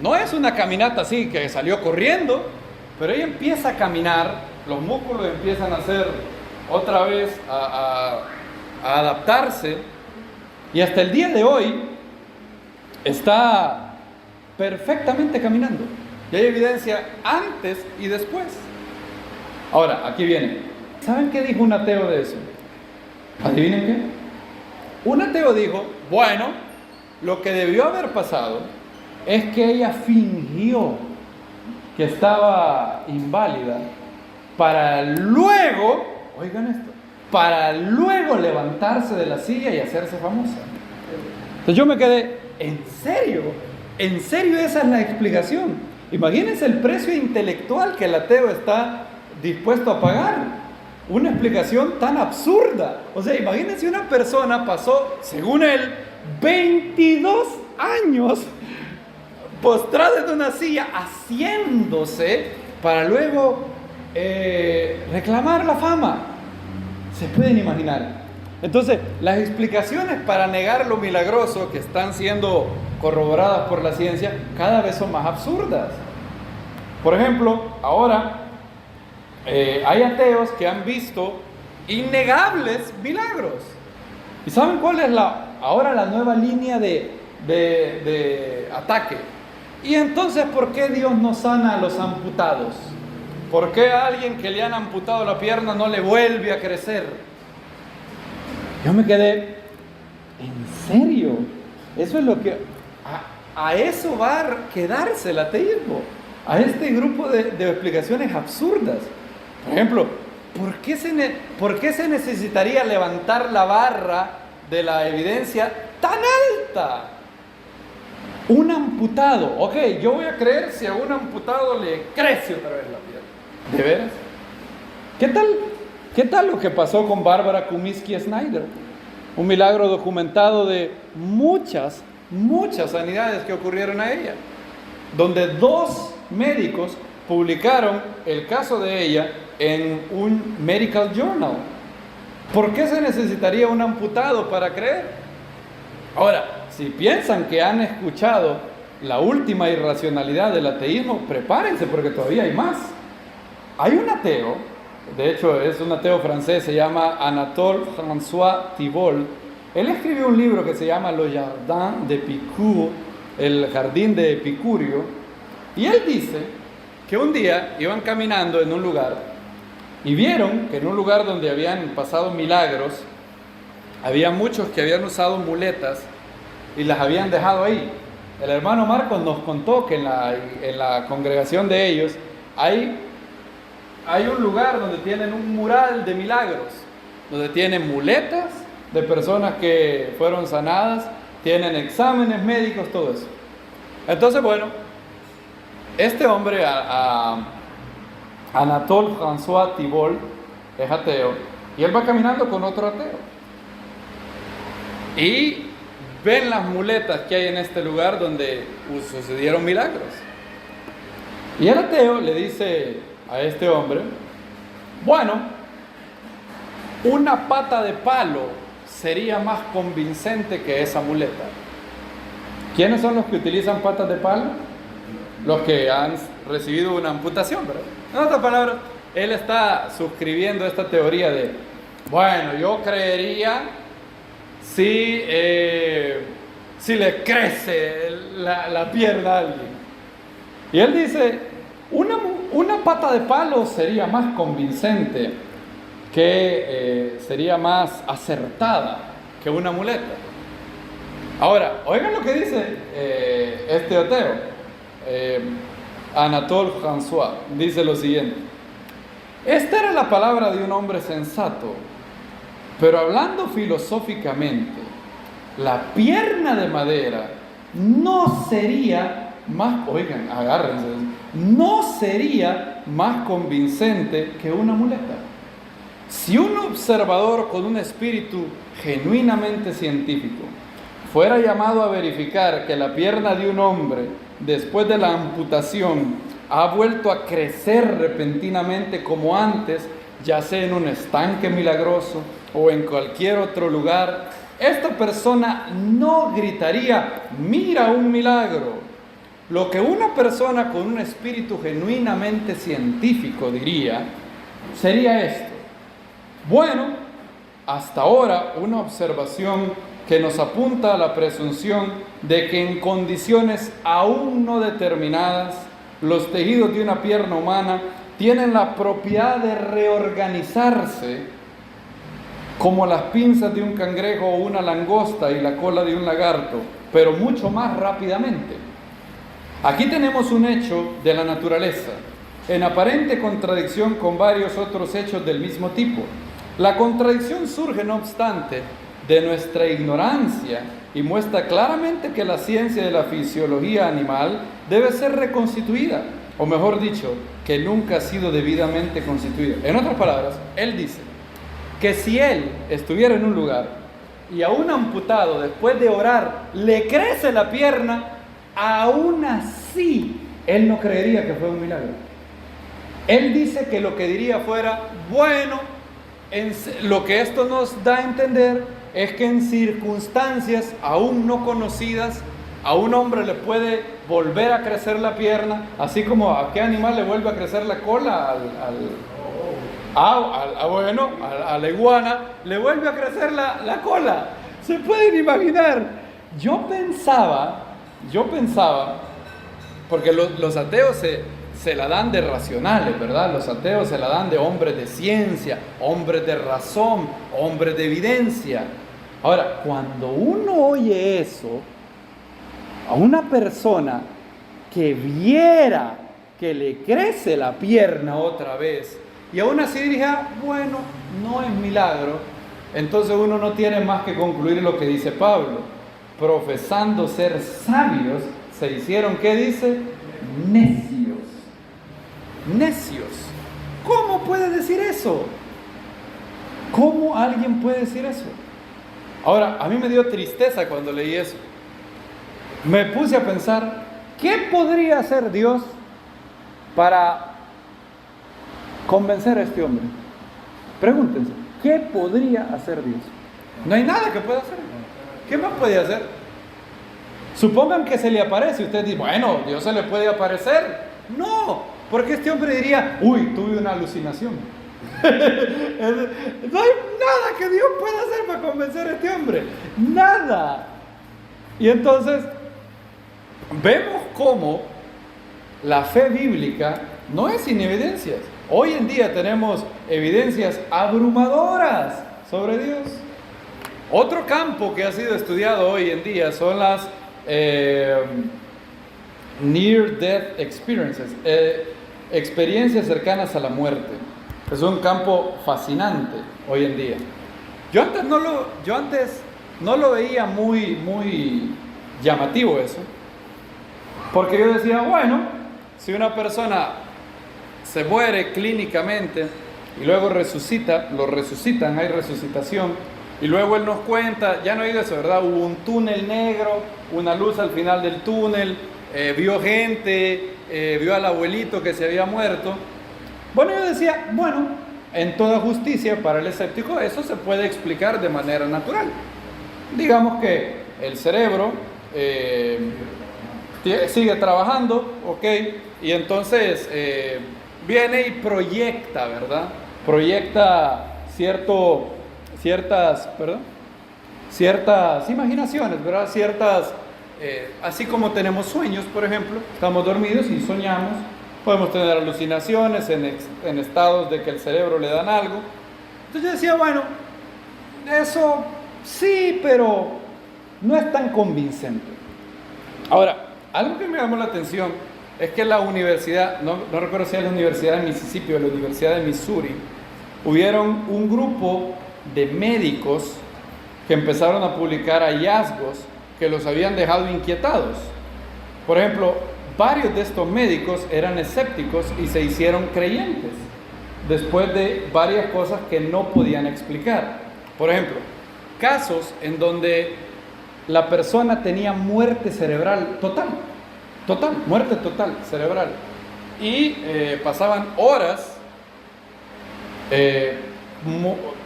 No es una caminata así que salió corriendo, pero ella empieza a caminar, los músculos empiezan a hacer otra vez a adaptarse, y hasta el día de hoy está perfectamente caminando. Y hay evidencia antes y después. Ahora, aquí viene. ¿Saben qué dijo un ateo de eso? ¿Adivinen qué? Un ateo dijo, bueno, lo que debió haber pasado es que ella fingió que estaba inválida para luego, oigan esto, para luego levantarse de la silla y hacerse famosa. Entonces yo me quedé, ¿en serio? ¿En serio esa es la explicación? Imagínense el precio intelectual que el ateo está dispuesto a pagar. Una explicación tan absurda. O sea, imagínense una persona pasó, según él, 22 años postrada en una silla haciéndose para luego reclamar la fama. ¿Se pueden imaginar? Entonces, las explicaciones para negar lo milagroso que están siendo corroboradas por la ciencia cada vez son más absurdas. Por ejemplo, ahora hay ateos que han visto innegables milagros. ¿Y saben cuál es ahora la nueva línea de ataque? Y entonces, ¿por qué Dios no sana a los amputados? ¿Por qué a alguien que le han amputado la pierna no le vuelve a crecer? Yo me quedé, ¿en serio? Eso es lo que... A eso va a quedarse el ateísmo. A este grupo de explicaciones absurdas. Por ejemplo, ¿por qué se necesitaría levantar la barra de la evidencia tan alta? Un amputado, ok, yo voy a creer si a un amputado le crece otra vez la pierna. ¿De veras? ¿Qué tal lo que pasó con Bárbara Kumisky Snyder? Un milagro documentado de muchas sanidades que ocurrieron a ella, donde 2 médicos publicaron el caso de ella en un medical journal. ¿Por qué se necesitaría un amputado para creer? Ahora, si piensan que han escuchado la última irracionalidad del ateísmo, prepárense porque todavía hay más. Hay un ateo, de hecho es un ateo francés, se llama Anatole François Thibault. Él escribió un libro que se llama Le Jardin d'Épicure, el jardín de Epicurio, y él dice que un día iban caminando en un lugar y vieron que en un lugar donde habían pasado milagros, había muchos que habían usado muletas y las habían dejado ahí. El hermano Marcos nos contó que en la congregación de ellos hay un lugar donde tienen un mural de milagros, donde tienen muletas de personas que fueron sanadas, tienen exámenes médicos, todo eso. Entonces, bueno, este hombre, Anatole François Thibault, es ateo, y él va caminando con otro ateo. Y ven las muletas que hay en este lugar donde sucedieron milagros. Y el ateo le dice a este hombre, bueno, una pata de palo sería más convincente que esa muleta. ¿Quiénes son los que utilizan patas de palo? Los que han recibido una amputación, ¿verdad? En otras palabras, él está suscribiendo esta teoría de, bueno, yo creería si le crece la pierna a alguien. Y él dice, una pata de palo sería más convincente, que sería más acertada que una muleta. Ahora, oigan lo que dice este ateo, Anatole François, dice lo siguiente: esta era la palabra de un hombre sensato, pero hablando filosóficamente, la pierna de madera no sería más, oigan, agárrense, no sería más convincente que una muleta. Si un observador con un espíritu genuinamente científico fuera llamado a verificar que la pierna de un hombre después de la amputación ha vuelto a crecer repentinamente como antes, ya sea en un estanque milagroso o en cualquier otro lugar, esta persona no gritaría, mira un milagro. Lo que una persona con un espíritu genuinamente científico diría sería esto: bueno, hasta ahora una observación que nos apunta a la presunción de que en condiciones aún no determinadas, los tejidos de una pierna humana tienen la propiedad de reorganizarse como las pinzas de un cangrejo o una langosta y la cola de un lagarto, pero mucho más rápidamente. Aquí tenemos un hecho de la naturaleza, en aparente contradicción con varios otros hechos del mismo tipo. La contradicción surge, no obstante, de nuestra ignorancia y muestra claramente que la ciencia de la fisiología animal debe ser reconstituida, o mejor dicho, que nunca ha sido debidamente constituida. En otras palabras, él dice que si él estuviera en un lugar y a un amputado después de orar le crece la pierna, aún así él no creería que fue un milagro. Él dice que lo que diría fuera, bueno, lo que esto nos da a entender es que en circunstancias aún no conocidas a un hombre le puede volver a crecer la pierna, así como a qué animal le vuelve a crecer la cola, a la iguana le vuelve a crecer la cola. ¿Se pueden imaginar? Yo pensaba, porque los ateos se la dan de racionales, ¿verdad? Los ateos se la dan de hombres de ciencia, hombres de razón, hombres de evidencia. Ahora, cuando uno oye eso, a una persona que viera que le crece la pierna otra vez, y aún así diga, bueno, no es milagro, entonces uno no tiene más que concluir lo que dice Pablo: profesando ser sabios, se hicieron, ¿qué dice? Necios. Necios. ¿Cómo puede decir eso? ¿Cómo alguien puede decir eso? Ahora, a mí me dio tristeza cuando leí eso. Me puse a pensar, ¿qué podría hacer Dios para convencer a este hombre? Pregúntense, ¿qué podría hacer Dios? No hay nada que pueda hacer. ¿Qué más puede hacer? Supongan que se le aparece y usted dice, bueno, Dios se le puede aparecer. No, porque este hombre diría, uy, tuve una alucinación. No hay nada que Dios pueda hacer para convencer a este hombre. Nada. Y entonces, vemos cómo la fe bíblica no es sin evidencias. Hoy en día tenemos evidencias abrumadoras sobre Dios. Otro campo que ha sido estudiado hoy en día son las Near Death Experiences, experiencias cercanas a la muerte. Es un campo fascinante hoy en día. Yo antes no lo veía muy llamativo eso, porque yo decía, bueno, si una persona se muere clínicamente y luego resucita, lo resucitan, hay resucitación, y luego él nos cuenta, ya no hay de eso, ¿verdad? Hubo un túnel negro, una luz al final del túnel, vio gente, vio al abuelito que se había muerto. Bueno, yo decía, bueno, en toda justicia para el escéptico eso se puede explicar de manera natural. Digamos que el cerebro sigue trabajando, ¿ok? Y entonces viene y proyecta, ¿verdad? Proyecta ciertas imaginaciones, ¿verdad? Así como tenemos sueños, por ejemplo, estamos dormidos y soñamos, podemos tener alucinaciones en estados de que el cerebro le dan algo. Entonces yo decía, bueno, eso sí, pero no es tan convincente. Ahora, algo que me llamó la atención es que la universidad, no recuerdo si era la Universidad de Mississippi o la Universidad de Missouri, hubieron un grupo de médicos que empezaron a publicar hallazgos que los habían dejado inquietados. Por ejemplo, varios de estos médicos eran escépticos y se hicieron creyentes después de varias cosas que no podían explicar. Por ejemplo, casos en donde la persona tenía muerte cerebral total, muerte total cerebral, y pasaban horas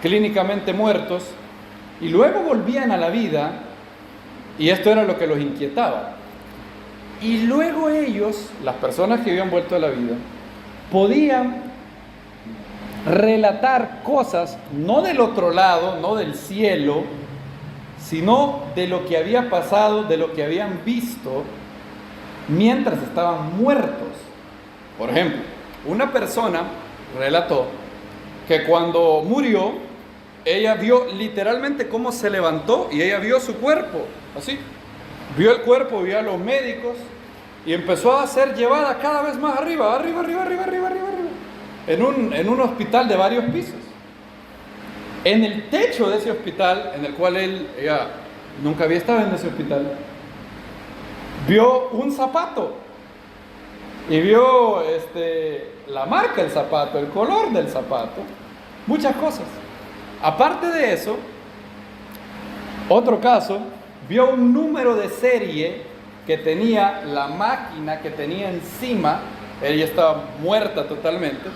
clínicamente muertos y luego volvían a la vida, y esto era lo que los inquietaba. Y luego ellos, las personas que habían vuelto a la vida, podían relatar cosas, no del otro lado, no del cielo, sino de lo que había pasado, de lo que habían visto mientras estaban muertos. Por ejemplo, una persona relató que cuando murió, ella vio literalmente cómo se levantó y ella vio su cuerpo, así. Vio el cuerpo, vio a los médicos y empezó a ser llevada cada vez más arriba, en un hospital de varios pisos. En el techo de ese hospital, en el cual ella nunca había estado en ese hospital, vio un zapato y vio la marca del zapato, el color del zapato, muchas cosas. Aparte de eso, otro caso, vio un número de serie que tenía la máquina que tenía encima. Ella estaba muerta totalmente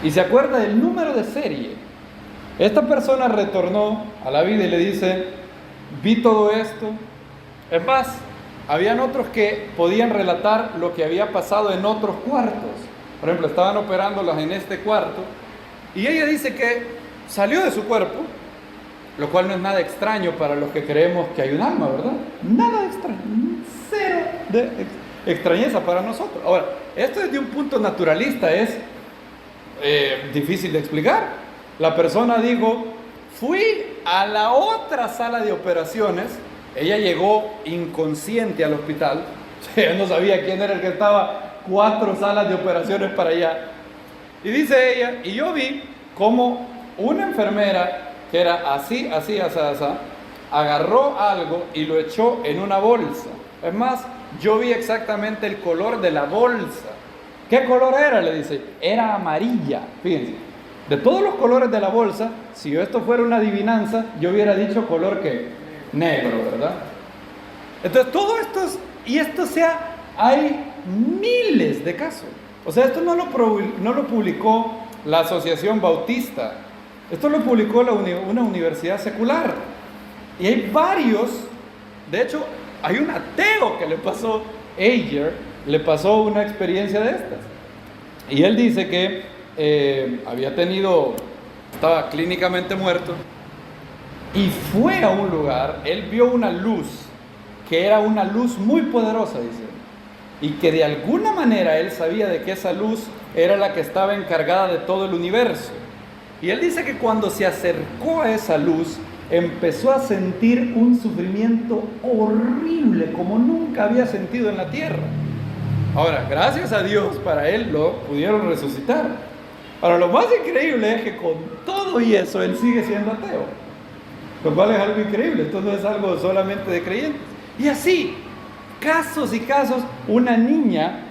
y se acuerda del número de serie. Esta persona retornó a la vida y le dice, vi todo esto. Es más, habían otros que podían relatar lo que había pasado en otros cuartos. Por ejemplo, estaban operándolas en este cuarto y ella dice que salió de su cuerpo, lo cual no es nada extraño para los que creemos que hay un alma, ¿verdad? Nada extraño, cero de extrañeza para nosotros. Ahora, esto desde un punto naturalista es difícil de explicar. La persona dijo, fui a la otra sala de operaciones, ella llegó inconsciente al hospital, ella no sabía quién era el que estaba 4 salas de operaciones para allá, y dice ella, y yo vi cómo una enfermera que era así, agarró algo y lo echó en una bolsa Es más, yo vi exactamente el color de la bolsa. ¿Qué color era? Le dice, era amarilla. Fíjense, de todos los colores de la bolsa, si esto fuera una adivinanza, yo hubiera dicho color que negro, ¿verdad? Entonces todo esto hay miles de casos. O sea, esto no lo publicó la Asociación Bautista, esto lo publicó una universidad secular. Y hay varios, de hecho, hay un ateo que le pasó, Ayer, le pasó una experiencia de estas. Y él dice que estaba clínicamente muerto y fue a un lugar, él vio una luz, que era una luz muy poderosa, dice, y que de alguna manera él sabía de que esa luz era la que estaba encargada de todo el universo. Y él dice que cuando se acercó a esa luz, empezó a sentir un sufrimiento horrible como nunca había sentido en la tierra. Ahora, gracias a Dios, para él lo pudieron resucitar. Ahora, lo más increíble es que con todo y eso, él sigue siendo ateo. Lo cual es algo increíble, esto no es algo solamente de creyentes. Y así, casos y casos, una niña,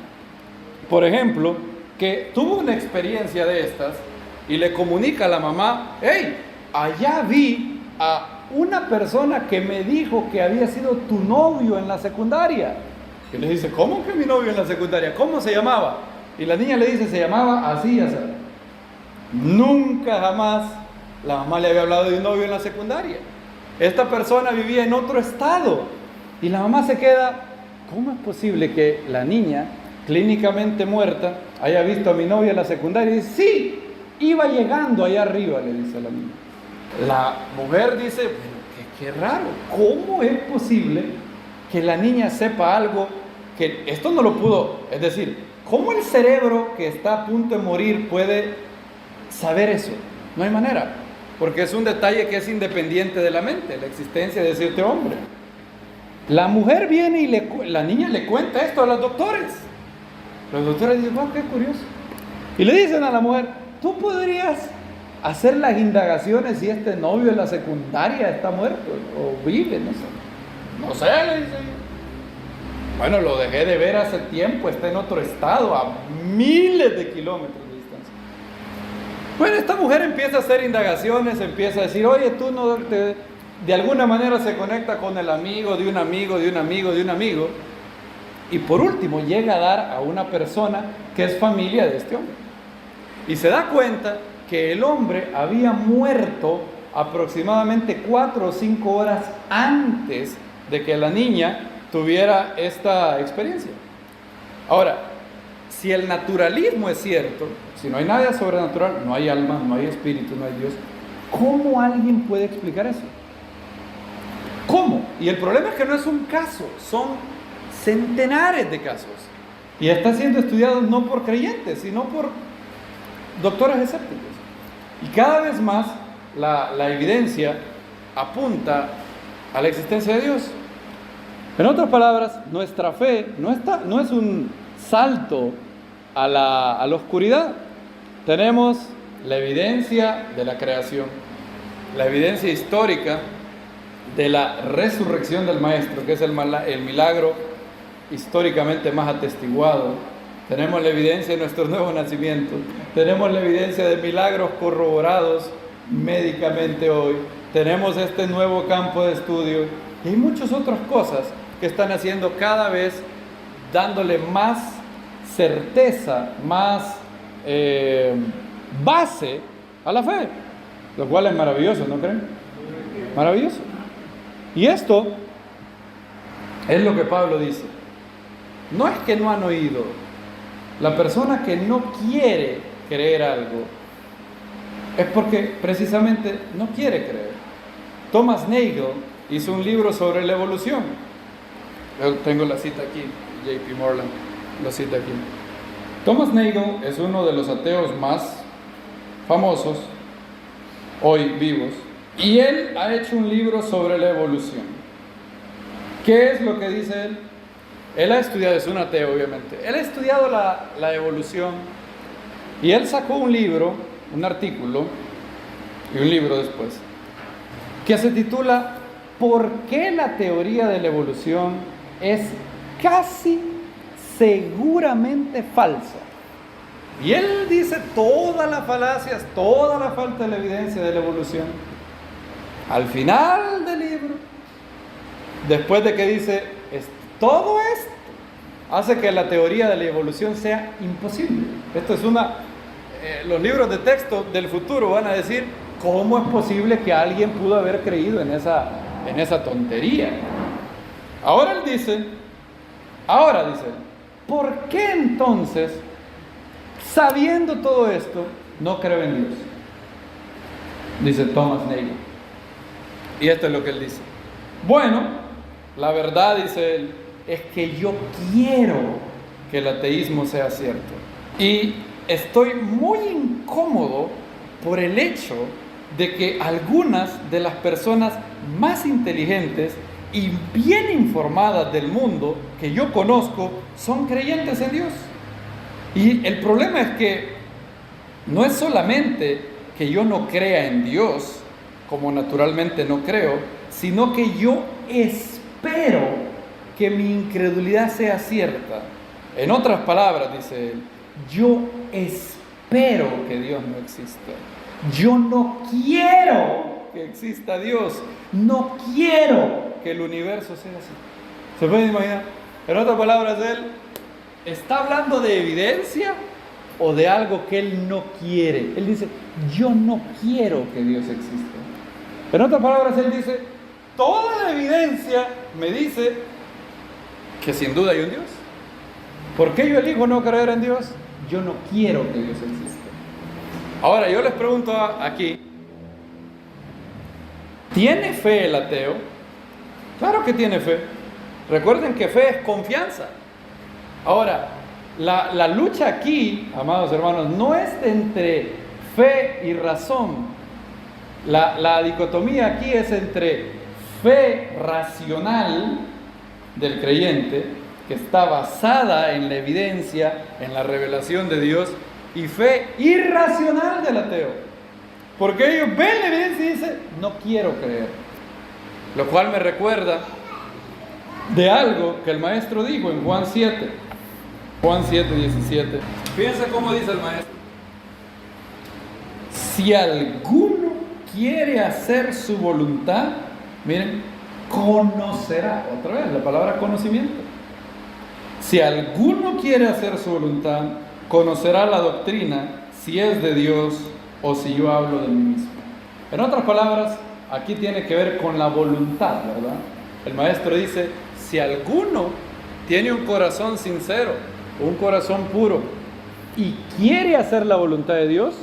por ejemplo, que tuvo una experiencia de estas y le comunica a la mamá, hey, allá vi a una persona que me dijo que había sido tu novio en la secundaria. Y le dice, ¿cómo que mi novio en la secundaria? ¿Cómo se llamaba? Y la niña le dice, se llamaba así, así. Nunca jamás la mamá le había hablado de un novio en la secundaria. Esta persona vivía en otro estado. Y la mamá se queda, ¿cómo es posible que la niña, clínicamente muerta, haya visto a mi novio en la secundaria? Y dice, sí, iba llegando allá arriba, le dice a la niña. La mujer dice, bueno, qué raro, ¿cómo es posible que la niña sepa algo que esto no lo pudo? Es decir, ¿cómo el cerebro que está a punto de morir puede saber eso? No hay manera, porque es un detalle que es independiente de la mente, la existencia de cierto hombre. La mujer viene y la niña le cuenta esto a los doctores. Los doctores dicen, wow, qué curioso. Y le dicen a la mujer, tú podrías hacer las indagaciones si este novio en la secundaria está muerto o vive, no sé. No sé, le dice yo. Bueno, lo dejé de ver hace tiempo, está en otro estado, a miles de kilómetros de distancia. Bueno, esta mujer empieza a hacer indagaciones, empieza a decir, oye, tú no de alguna manera se conecta con el amigo de un amigo, de un amigo, de un amigo. Y por último llega a dar a una persona que es familia de este hombre. Y se da cuenta que el hombre había muerto aproximadamente 4 o 5 horas antes de que la niña tuviera esta experiencia. Ahora, si el naturalismo es cierto, si no hay nada sobrenatural, no hay alma, no hay espíritu, no hay Dios, ¿cómo alguien puede explicar eso? ¿Cómo? Y el problema es que no es un caso, son centenares de casos. Y está siendo estudiado no por creyentes, sino por doctores escépticos. Y cada vez más la evidencia apunta a la existencia de Dios. En otras palabras, nuestra fe no es un salto a la oscuridad. Tenemos la evidencia de la creación, la evidencia histórica de la resurrección del Maestro, que es el milagro históricamente más atestiguado. Tenemos la evidencia de nuestro nuevo nacimiento, tenemos la evidencia de milagros corroborados médicamente hoy, tenemos este nuevo campo de estudio y hay muchas otras cosas que están haciendo cada vez, dándole más certeza, más base a la fe, lo cual es maravilloso, ¿no creen? Maravilloso. Y esto es lo que Pablo dice. No es que no han oído. La persona que no quiere creer algo es porque precisamente no quiere creer. Thomas Nagel hizo un libro sobre la evolución. Yo tengo la cita aquí, J.P. Moreland lo cita aquí. Thomas Nagel es uno de los ateos más famosos hoy vivos, y él ha hecho un libro sobre la evolución. ¿Qué es lo que dice él? Él ha estudiado, es un ateo obviamente, él ha estudiado la evolución, y él sacó un libro, un artículo, y un libro después, que se titula ¿Por qué la teoría de la evolución es casi seguramente falsa. Y él dice todas las falacias, toda la falta de la evidencia de la evolución. Al final del libro, después de que dice, todo esto hace que la teoría de la evolución sea imposible. Esto es los libros de texto del futuro van a decir, ¿cómo es posible que alguien pudo haber creído en esa tontería? Ahora dice, ¿por qué entonces, sabiendo todo esto, no creo en Dios? Dice Thomas Nagel. Y esto es lo que él dice. Bueno, la verdad, dice él, es que yo quiero que el ateísmo sea cierto. Y estoy muy incómodo por el hecho de que algunas de las personas más inteligentes y bien informadas del mundo que yo conozco son creyentes en Dios. Y el problema es que no es solamente que yo no crea en Dios, como naturalmente no creo, sino que yo espero que mi incredulidad sea cierta. En otras palabras, dice él, yo espero que Dios no exista. Yo no quiero que exista Dios. No quiero que el universo sea así. ¿Se pueden imaginar? En otras palabras, él está hablando de evidencia o de algo que él no quiere. Él dice, yo no quiero que Dios exista. En otras palabras, él dice, toda la evidencia me dice que sin duda hay un Dios. ¿Por qué yo elijo no creer en Dios? Yo no quiero que Dios exista. Ahora, yo les pregunto aquí, ¿tiene fe el ateo? Claro que tiene fe. Recuerden que fe es confianza. Ahora, la lucha aquí, amados hermanos, no es entre fe y razón. La dicotomía aquí es entre fe racional del creyente, que está basada en la evidencia, en la revelación de Dios, y fe irracional del ateo, porque ellos ven la evidencia y dicen, no quiero creer. Lo cual me recuerda de algo que el maestro dijo en Juan 7, 17. Fíjense cómo dice el maestro: si alguno quiere hacer su voluntad, miren, conocerá, otra vez la palabra conocimiento. Si alguno quiere hacer su voluntad, conocerá la doctrina, si es de Dios o si yo hablo de mí mismo. En otras palabras, aquí tiene que ver con la voluntad, ¿verdad? El maestro dice, si alguno tiene un corazón sincero, un corazón puro, y quiere hacer la voluntad de Dios,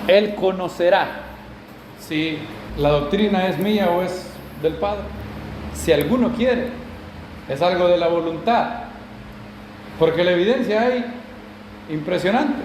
él conocerá si la doctrina es mía o es del Padre. Si alguno quiere, es algo de la voluntad, porque la evidencia hay impresionante.